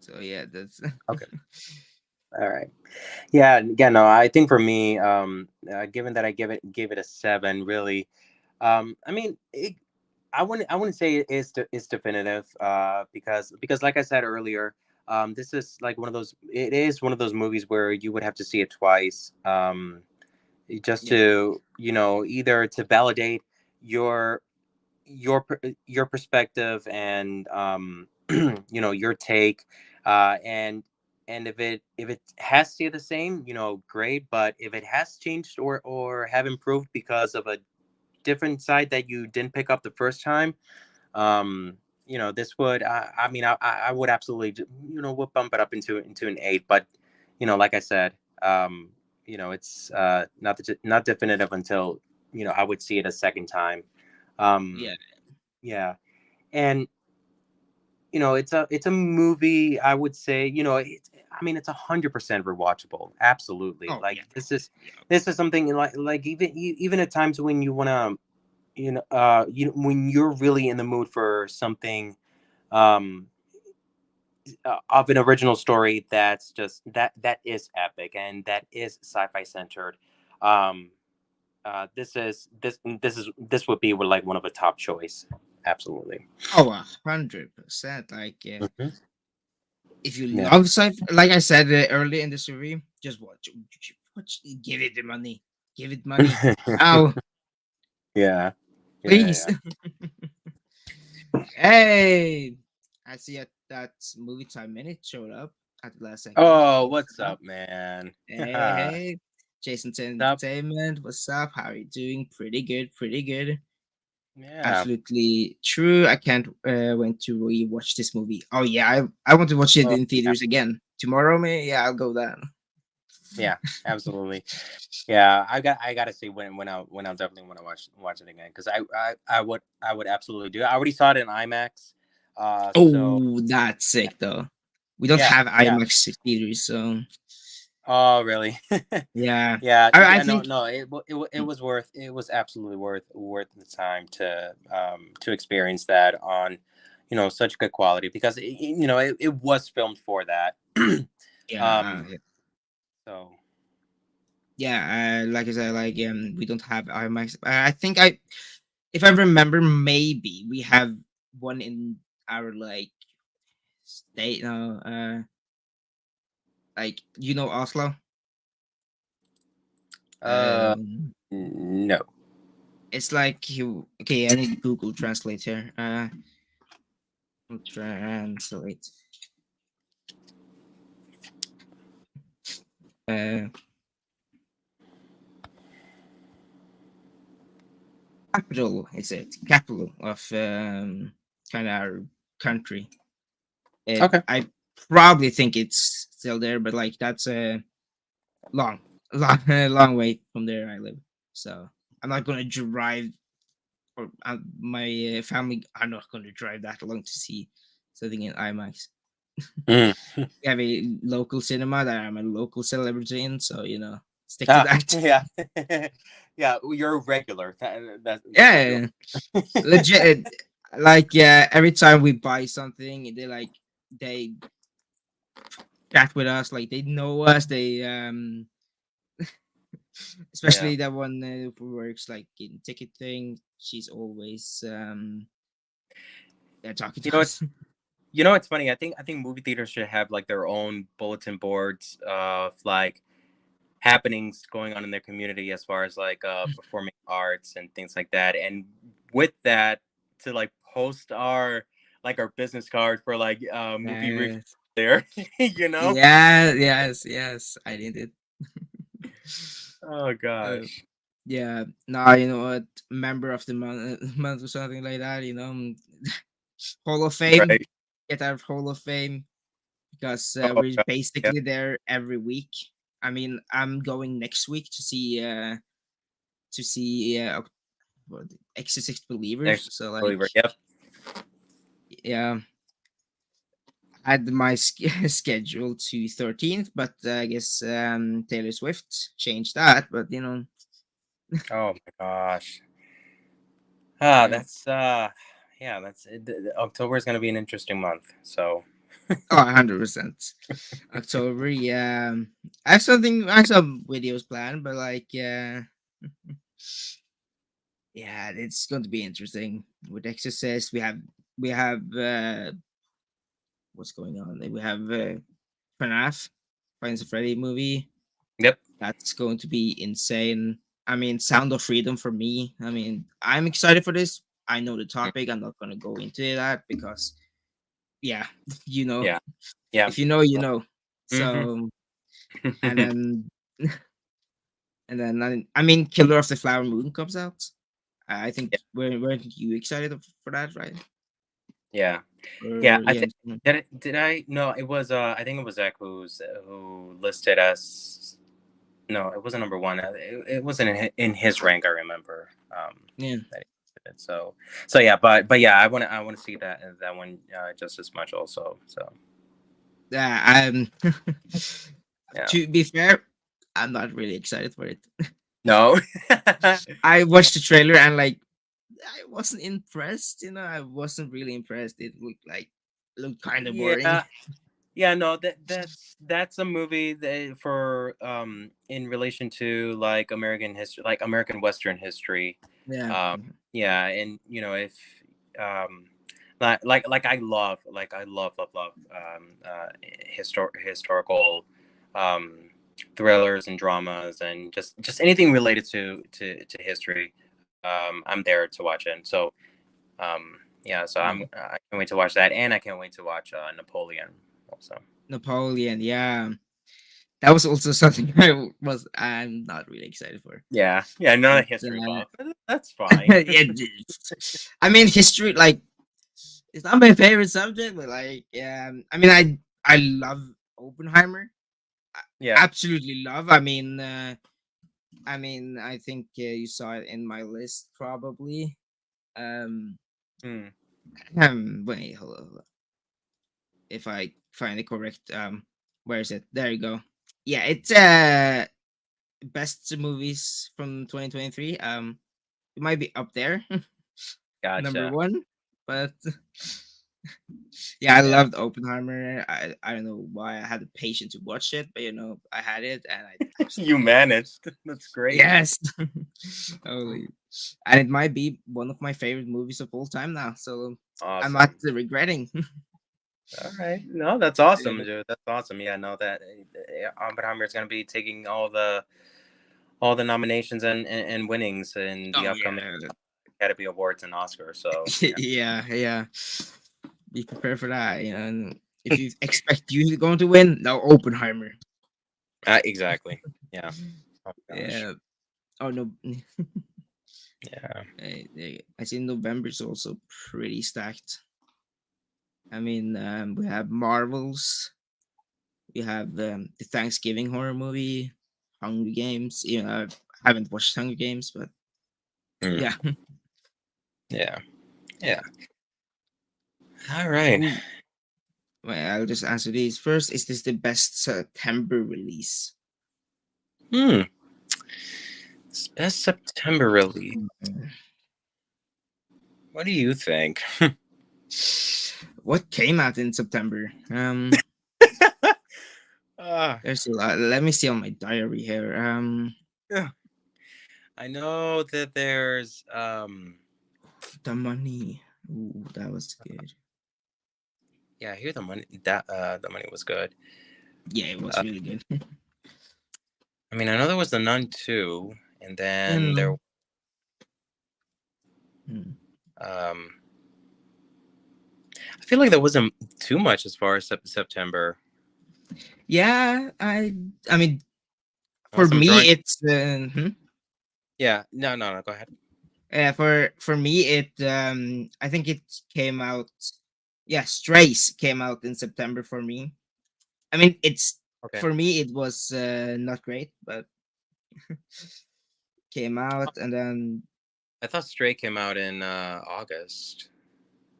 So yeah, that's Okay. All right. Yeah. Yeah. No, I think for me, given that I gave it a 7, really, I mean, I wouldn't say it's definitive, because like I said earlier, this is like it is one of those movies where you would have to see it twice, just yeah. to, either to validate your your perspective and your take, and if it has stayed the same, great, but if it has changed or have improved because of a different side that you didn't pick up the first time, this would, I mean, I would absolutely would bump it up into an 8, but like I said, it's not definitive until I would see it a second time. Yeah. Yeah. And it's a movie, I would say, I mean, it's 100% rewatchable, absolutely. Oh Like, yeah. Yeah. this is something like even at times when you want to, when you're really in the mood for something, um of an original story that's just that is epic and that is sci-fi centered. um this would be like one of the top choice, absolutely. Oh, 100%. Like, Mhm. if you Yeah. love sci, like I said earlier in this review, just watch, give it the money, give it money. Oh, Yeah, yeah, please. yeah. Hey, I see that movie time minute showed up at the last second. Oh, What's what's up? up, man? Hey, hey, Jason Stop. Entertainment. What's up? How are you doing? Pretty good, pretty good. Yeah. Absolutely true. I can't wait to rewatch this movie. Oh yeah, I want to watch it Oh, in yeah. theaters again tomorrow. May yeah, I'll go then. Yeah, absolutely. Yeah, I gotta say, when I definitely want to watch it again, because I would absolutely do it. I already saw it in IMAX. So Oh, that's yeah, sick though. We don't yeah, have yeah. IMAX theaters, so Oh, really? yeah. Yeah, I yeah. No, think no. It was worth. It was absolutely worth the time to experience that on, such good quality, because it was filmed for that. yeah, um. So yeah. Like I said, like we don't have IMAX. I think if I remember, maybe we have one in our like state now. Like Oslo. No. It's like you. Okay, I need Google Translate here. Translate. Uh, Capital is it? Capital of kind of our country. Okay. I probably think it's still there, but like that's a long, long, long way from there I live. So I'm not gonna drive, or my family are not gonna drive that long to see something in IMAX. Mm. We have a local cinema that I'm a local celebrity in, so stick to Ah, that. yeah. Yeah, you're a regular. That's what you Yeah, are. legit. Like every time we buy something, they chat with us, like they know us. They Yeah. especially that one who works like in ticketing. She's always yeah, talking You to know, us. it's funny. I think movie theaters should have like their own bulletin boards of like happenings going on in their community as far as like performing arts and things like that. And with that, to like post our business card for like movie review Yes. there, you know? Yeah, yes, I did it. Oh Uh, gosh. yeah, now you know what, member of the month, month or something like that. Hall of Fame. Right. Get out of Hall of Fame because Oh we're god. Yeah. basically there every week. I mean, I'm going next week to see Exorcist Believers. Next So like, believer. Yep. yeah, I had my schedule to 13th, but I guess Taylor Swift changed that. But Oh my gosh. Ah, yeah. that's yeah, October is going to be an interesting month. So, Oh, 100%. October, yeah. I have some videos planned, but like, yeah, yeah, it's going to be interesting with Exorcist. We have what's going on? We have FNAF, Finds a Freddy movie. yep. That's going to be insane. I mean, Sound of Freedom for me. I mean, I'm excited for this. I know the topic. I'm not going to go into that because, yeah, you know, Yeah. Yeah. if you know, you know. Mhm. So, and then, I mean, Killer of the Flower Moon comes out. I think Yeah. weren't you excited for that, right? Yeah. Yeah, Or I yeah, think did I no, it was I think it was Zach who listed us. No, it wasn't number one. It wasn't in his rank. I remember. yeah. That he did it. So yeah, but yeah, I want to see that one just as much also. So I'm yeah. to be fair, I'm not really excited for it. No. I watched the trailer and like I wasn't impressed. I wasn't really impressed. Looked kind of boring. Yeah. Yeah, no, that's a movie that for in relation to like American history, like American Western history. Yeah. Um yeah, and if um like I love historical um thrillers and dramas and just anything related to history. I'm there to watch it. So yeah, so Yeah. I can't wait to watch that, and I can't wait to watch Napoleon also. Napoleon. Yeah, that was also something I'm not really excited for. Yeah, yeah, not a But history buff. That's fine. yeah, I mean history. Like it's not my favorite subject, but like I mean I love Oppenheimer. Yeah. Absolutely love. I mean, I think you saw it in my list probably. Um, Hmm. wait, hold on. If I find the correct where is it? There you go. Yeah, it's best movies from 2023. It might be up there, number Gotcha. one, but yeah, I Yeah. loved Oppenheimer. I don't know why I had the patience to watch it, but I had it and I You absolutely loved it. managed. That's great. Yes, holy, and it might be one of my favorite movies of all time now. So I'm not Awesome. regretting. All right. No, that's awesome, dude. That's awesome. Yeah, no, that Oppenheimer is gonna be taking all the nominations and winnings in the Oh upcoming yeah. Academy Awards and Oscars. So yeah. Yeah, yeah. Be prepared for that. You know, and if you expect you going to win, no Oppenheimer. Exactly. Yeah. Oh gosh. Yeah. Oh no. Yeah. I see November is also pretty stacked. I mean, we have Marvels. We have the Thanksgiving horror movie, Hunger Games. You know, I haven't watched Hunger Games, but Mm, yeah. yeah. Yeah. All right. Ooh, well, I'll just answer these first. Is this the best September release? Hmm. Best September release. Mm. What do you think? What came out in September? Ah, There's a lot. Let me see on my diary here. yeah. I know that there's The Money. Ooh, that was good. yeah, I hear the money that the money was good. Yeah, it was Uh, really good. I mean, I know there was the Nun too, and then there And hmm. um I feel like there wasn't too much as far as September. Yeah, I mean, for Unless I'm drawing. me, it's Yeah, no, go ahead. for me, I think it came out. Yeah, Strays came out in September for me. I mean, it's Okay. for me, it was not great, but came out, and then I thought Stray came out in August.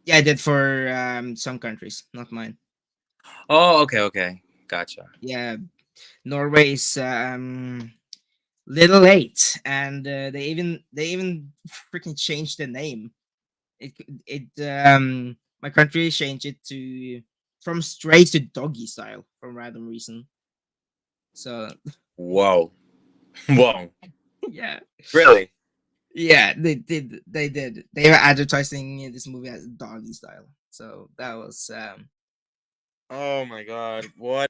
yeah, I did for some countries, not mine. Oh, okay. Gotcha. Yeah, Norway's little late, and they even freaking changed the name. My country changed it to from Stray to Doggy Style for random reason. So Whoa. Whoa. yeah, Really? yeah, they did. They were advertising this movie as Doggy Style. So that was Oh my god. What?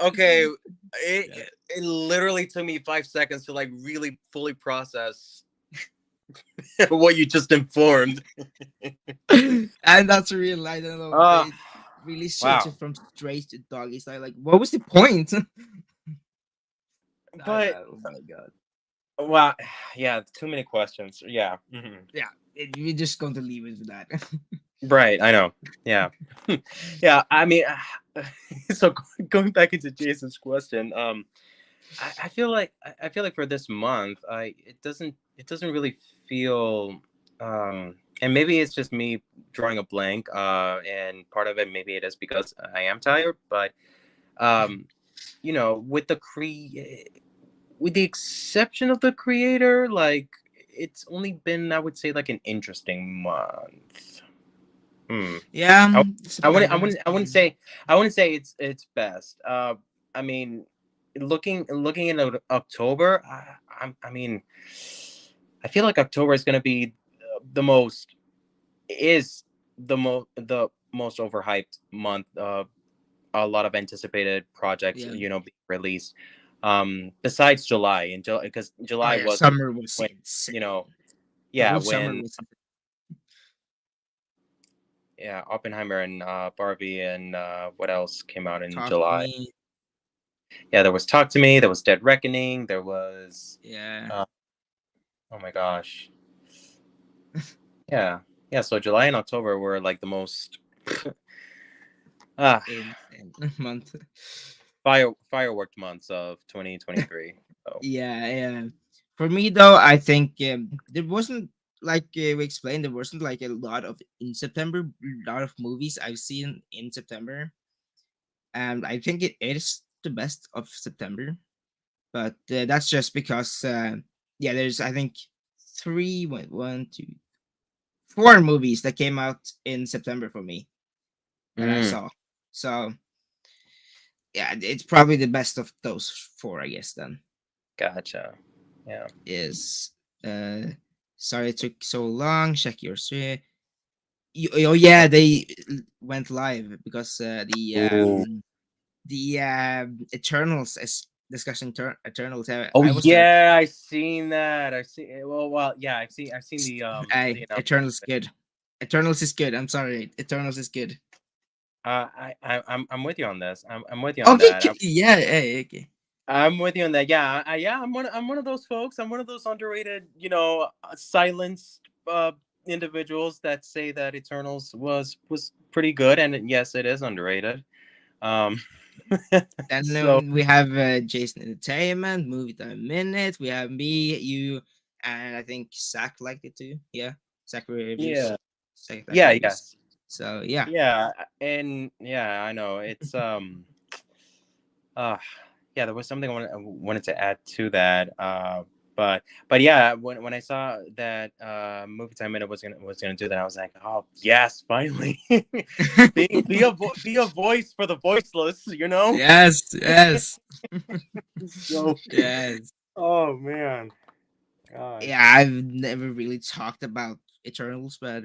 Okay. It literally took me 5 seconds to like really fully process what you just informed. and that's real. I don't know. Ah, They really changed wow. it from Stray to Doggy Style. Like, what was the point? But Oh my god. wow, yeah, too many questions. Yeah. Mhm. Yeah, we're just going to leave it with that. Right, I know. Yeah. Yeah, I mean, so going back into Jason's question, I feel like I feel like for this month, I it doesn't really feel and maybe it's just me drawing a blank, and part of it maybe it is because I am tired, but um, with with the exception of the creator, like it's only been I would say like an interesting month. Hmm. Yeah, I, September has I wouldn't been. say it's best. I mean, looking into October, I mean, I feel like October is going to be the most is the most overhyped month. A lot of anticipated projects, Yeah. being released. Besides July, and July because Oh July yeah, was summer was when you know insane. The yeah whole summer when was. yeah Oppenheimer and Barbie and what else came out in Talk to July. me. Yeah, there was Talk to Me, there was Dead Reckoning, there was Yeah. uh, oh my gosh. Yeah. Yeah, so July and October were like the most ah Insane month. firework months of 2023. So Yeah, yeah. For me though, I think there wasn't like we explained. There wasn't like a lot of in September. A lot of movies I've seen in September, and I think it is the best of September. But that's just because yeah, there's I think three, one, two, four movies that came out in September for me that I mm, saw. So yeah, it's probably the best of those four, I guess. Then gotcha. Yeah. is uh, sorry it took so long. Check your stream. Oh yeah, they went live because the Ooh. the Eternals is discussing Eternals. Oh I was there. yeah, I seen that. I've seen. Well, yeah, I've seen the announcement. Eternals good. Eternals is good. I'm sorry. Eternals is good. I'm with you on this. I'm with you on Okay, that. yeah, okay. I'm with you on that. Yeah, yeah. I'm one of those folks. I'm one of those underrated, silenced individuals that say that Eternals was pretty good, and yes, it is underrated. Um, Then so we have Jason Entertainment, Movie Time Minute. We have me, you, and I think Zach liked it too. Yeah, Zach reviews. yeah, Zach yeah, reviews. yes, So yeah, yeah, and yeah, I know it's uh yeah, there was something I wanted to add to that. But yeah, when I saw that movie time minute was gonna do that, I was like, oh yes, finally, be a voice for the voiceless, you know. yes, yes, So, yes. oh man, gosh, Yeah, I've never really talked about Eternals, but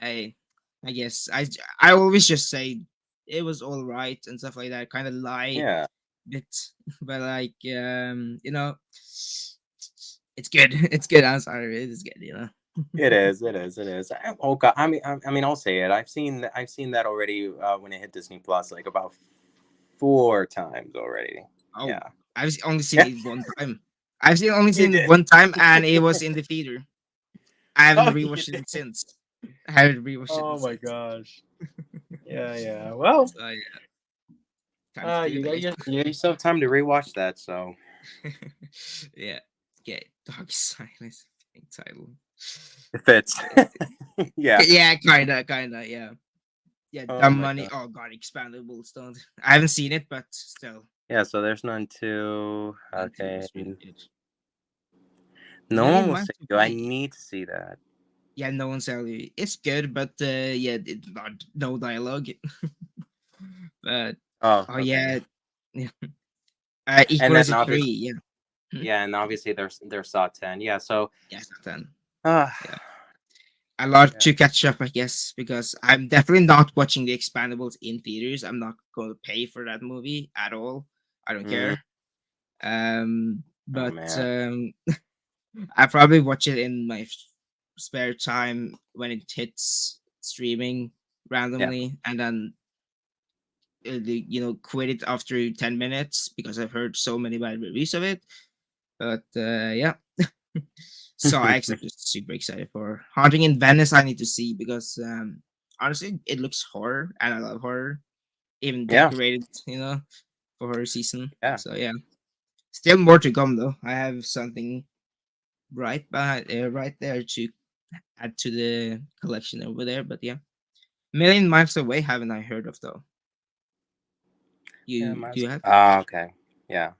I, I guess I always just say it was all right and stuff like that. Kind of lie yeah, bit, but like it's good. It's good. I'm sorry, it is good. it is. Oh god, I mean, I'll say it. I've seen that already when it hit Disney Plus, like about 4 times already. Oh, Yeah, I've only seen it one time. Only you seen it did. one time, and it was in the theater. I haven't Oh, you rewatched did. it since. I haven't rewatched it Oh my since. gosh. Yeah, yeah. Well, So yeah, time to do you it, I got guess. you got yourself time to rewatch that. So Yeah. Yeah. Dog Silence title. it fits. Yeah. Yeah, kinda, yeah. Yeah, Oh Dumb my Money. god. Oh god, Expandables don't. I haven't seen it, but still. Yeah. So there's none too. And two Okay. was really good. No one Million will Miles say you. I Away. need to see that. Yeah, no one's really. It's good, but yeah, it's not no dialogue. But Oh, oh okay. yeah, yeah. And then Equalizer obviously, 3. Yeah. Hmm? yeah, and obviously there's Saw 10. Yeah. So, Yeah, it's not done. uh, Yeah. A lot yeah. to catch up, I guess, because I'm definitely not watching the Expandables in theaters. I'm not going to pay for that movie at all. I don't Mm, care. oh But man. I probably watch it in my spare time when it hits streaming Yeah. randomly, and then quit it after 10 minutes because I've heard so many bad reviews of it. But yeah, so I actually just super excited for Haunting in Venice. I need to see because honestly, it looks horror, and I love horror. Even Yeah. decorated, for horror season. Yeah. So yeah, still more to come though. I have something right there to add to the collection over there. But yeah, Million Miles Away haven't I heard of though? Yeah. Do you have? Oh, okay. Yeah.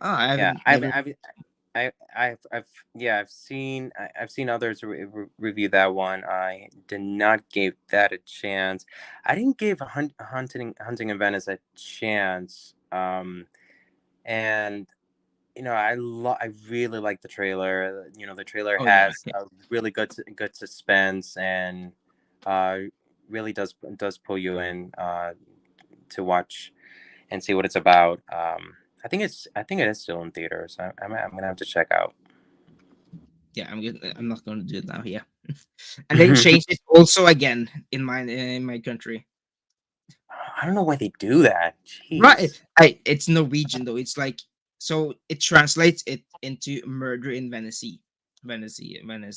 Oh, I Yeah. haven't never. I've seen others review that one. I did not give that a chance. I didn't give Hunting in Venice a chance. And I really like the trailer. The trailer Oh yeah, has a really good suspense and uh really does pull you in to watch and see what it's about. I think it is still in theaters. I'm gonna have to check out. yeah. I'm good. I'm not going to do it now. Yeah, and they changed it also again in my country. I don't know why they do that. Right. Jeez. It's Norwegian though. It's like so it translates it into Murder in Venice. Venice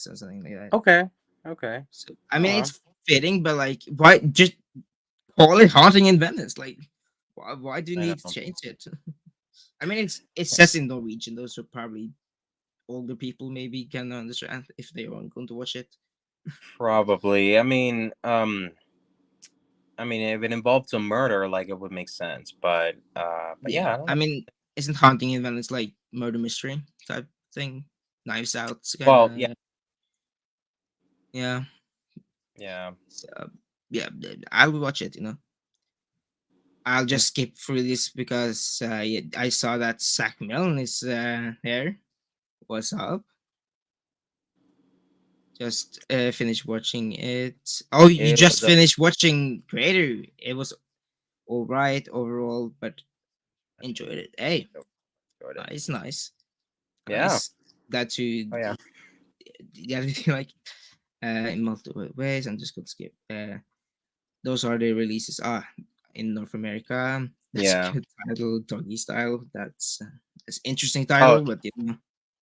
or something like that. Okay. Okay. So I Oh mean well. it's fitting, but like why just call it Haunting in Venice? Like why do you I need to know. change it? I mean it says in Norwegian though, so probably older people maybe can understand if they aren't going to watch it. Probably. I mean, if it involved a murder, like it would make sense. But Yeah. yeah, I don't I know. mean isn't Haunting in Venice like murder mystery type thing? Knives Out Well, yeah, kinda yeah. yeah. So yeah, I'll watch it. I'll Mm. just skip through this because yeah, I saw that Zach Milne is here. What's up? Just finished watching it. Oh, you It just was finished watching Creator. It was all right overall, but enjoyed it. Hey, Enjoyed it. it's nice. Yeah. Nice. That too. Oh yeah. The other thing, like, in multiple ways. I'm just gonna skip. Those are the releases. In North America. That's Yeah. a good title. Doggy Style. That's interesting Oh, title, but you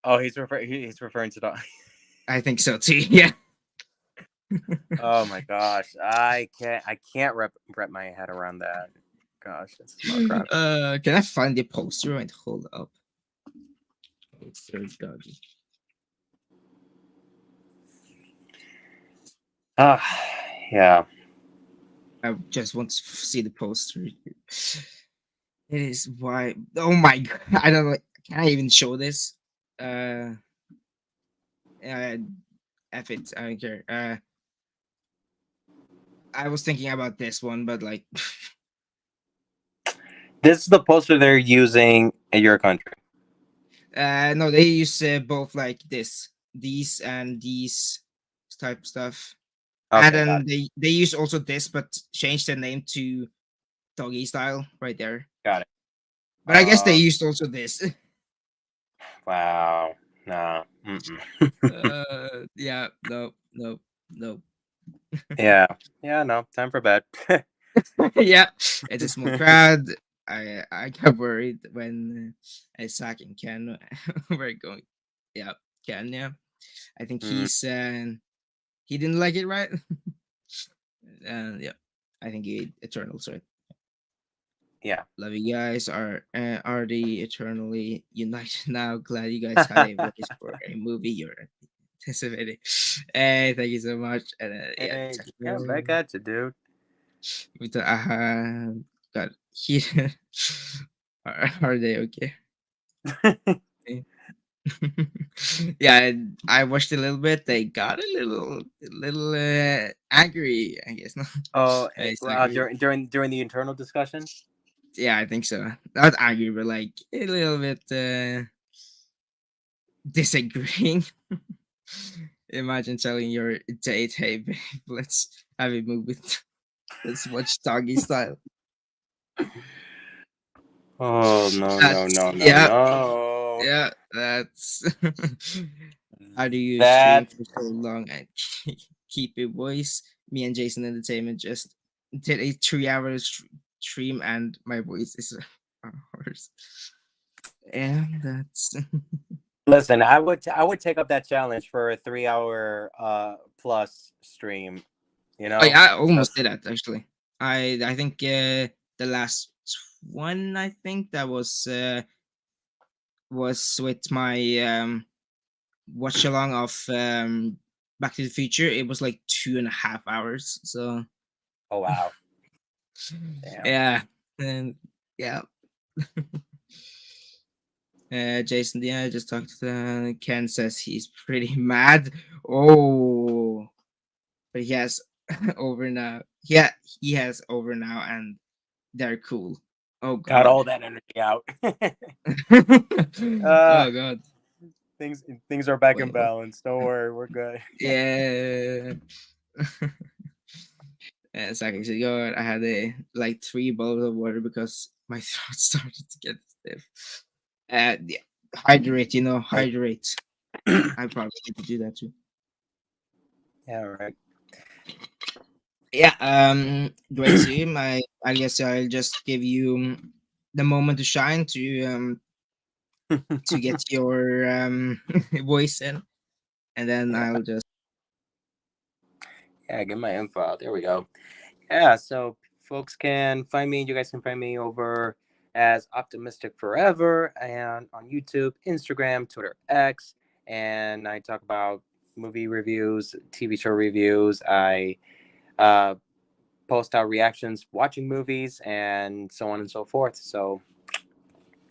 know, he's referring to the. I think so too. Yeah. Oh my gosh, I can't wrap my head around that. Gosh, that's not crap. Can I find the poster? Right, hold up. Poster Doggy. Yeah. I just want to see the poster. It is why. Oh my god! I don't know. Can I even show this? Uh, F it. I don't care. I was thinking about this one, but like, This is the poster they're using in your country. no, they use both like these and these type of stuff, and Okay, got then it. they use also this, but change the name to Doggy Style right there. Got it. But I guess they used also this. Wow. Nah. Yeah, no. Yeah. Yeah. No. Time for bed. Yeah, it's a small crowd. I got worried when Isaac and Ken were going. Yeah, Ken. Yeah, I think Mm. he didn't like it, right? Yeah, I think he Eternals, right? Yeah. Love you guys. Are they eternally united now? Glad you guys had a voice for a movie you're anticipating. Hey, thank you so much. And yeah, Hey, yeah, back at you, dude. with the got he are they okay? Yeah, I watched a little bit. They got a little angry, I guess. No, Oh, it's well, angry. during the internal discussion. Yeah, I think so. Not angry, but like a little bit disagreeing. Imagine telling your date, "Hey, babe, let's have a movie. Let's watch Doggy Style." Oh no That's yeah, no. yeah. That's how do you stream That for so long and keep your voice? Me and Jason Entertainment just did a 3 hour stream, and my voice is hoarse. And that's listen. I would take up that challenge for a 3 hour plus stream. You oh know. yeah, I almost That's, did that actually. I think the last one I think that was with my watch along of Back to the Future. It was like 2.5 hours. So oh wow. Damn. yeah, and yeah. Jason, yeah, I just talked to Ken says he's pretty mad. Oh, but he has over now. Yeah, he has over now, and they're cool. Oh Got all god. that energy out. Oh uh god. things are back in Wait, what? balance. Don't worry, we're good. Yeah. Yeah, it's actually good. I had like 3 bowls of water because my throat started to get stiff. Yeah, hydrate, hydrate. I probably need to do that too. Yeah, right. Yeah, great team. I guess I'll just give you the moment to shine to get your voice in, and then Yeah, I'll just get my info out. There we go. Yeah, so folks can find me. You guys can find me over as Optimistic Forever and on YouTube, Instagram, Twitter, X, and I talk about movie reviews, TV show reviews. I post out reactions watching movies and so on and so forth. So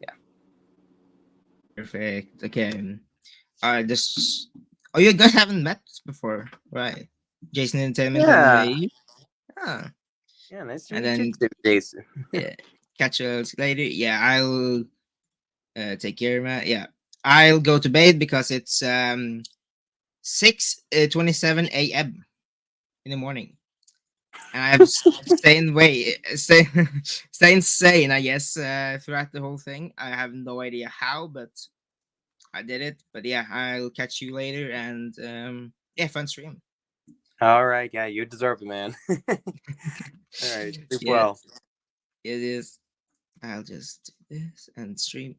yeah. perfect. Okay, I just you guys haven't met before, right? Jason Entertainment and Yeah. you. Ah, Yeah, nice to and meet you then too, Jason. yeah, catch us later. Yeah, I'll take care, man. Yeah, I'll go to bed because it's 6:27 a.m. in the morning. And I have stay insane, I guess, throughout the whole thing. I have no idea how, but I did it. But yeah, I'll catch you later, and yeah, fun stream. All right, yeah, you deserve it, man. All right, sleep Yeah, well. it is. I'll just do this and stream.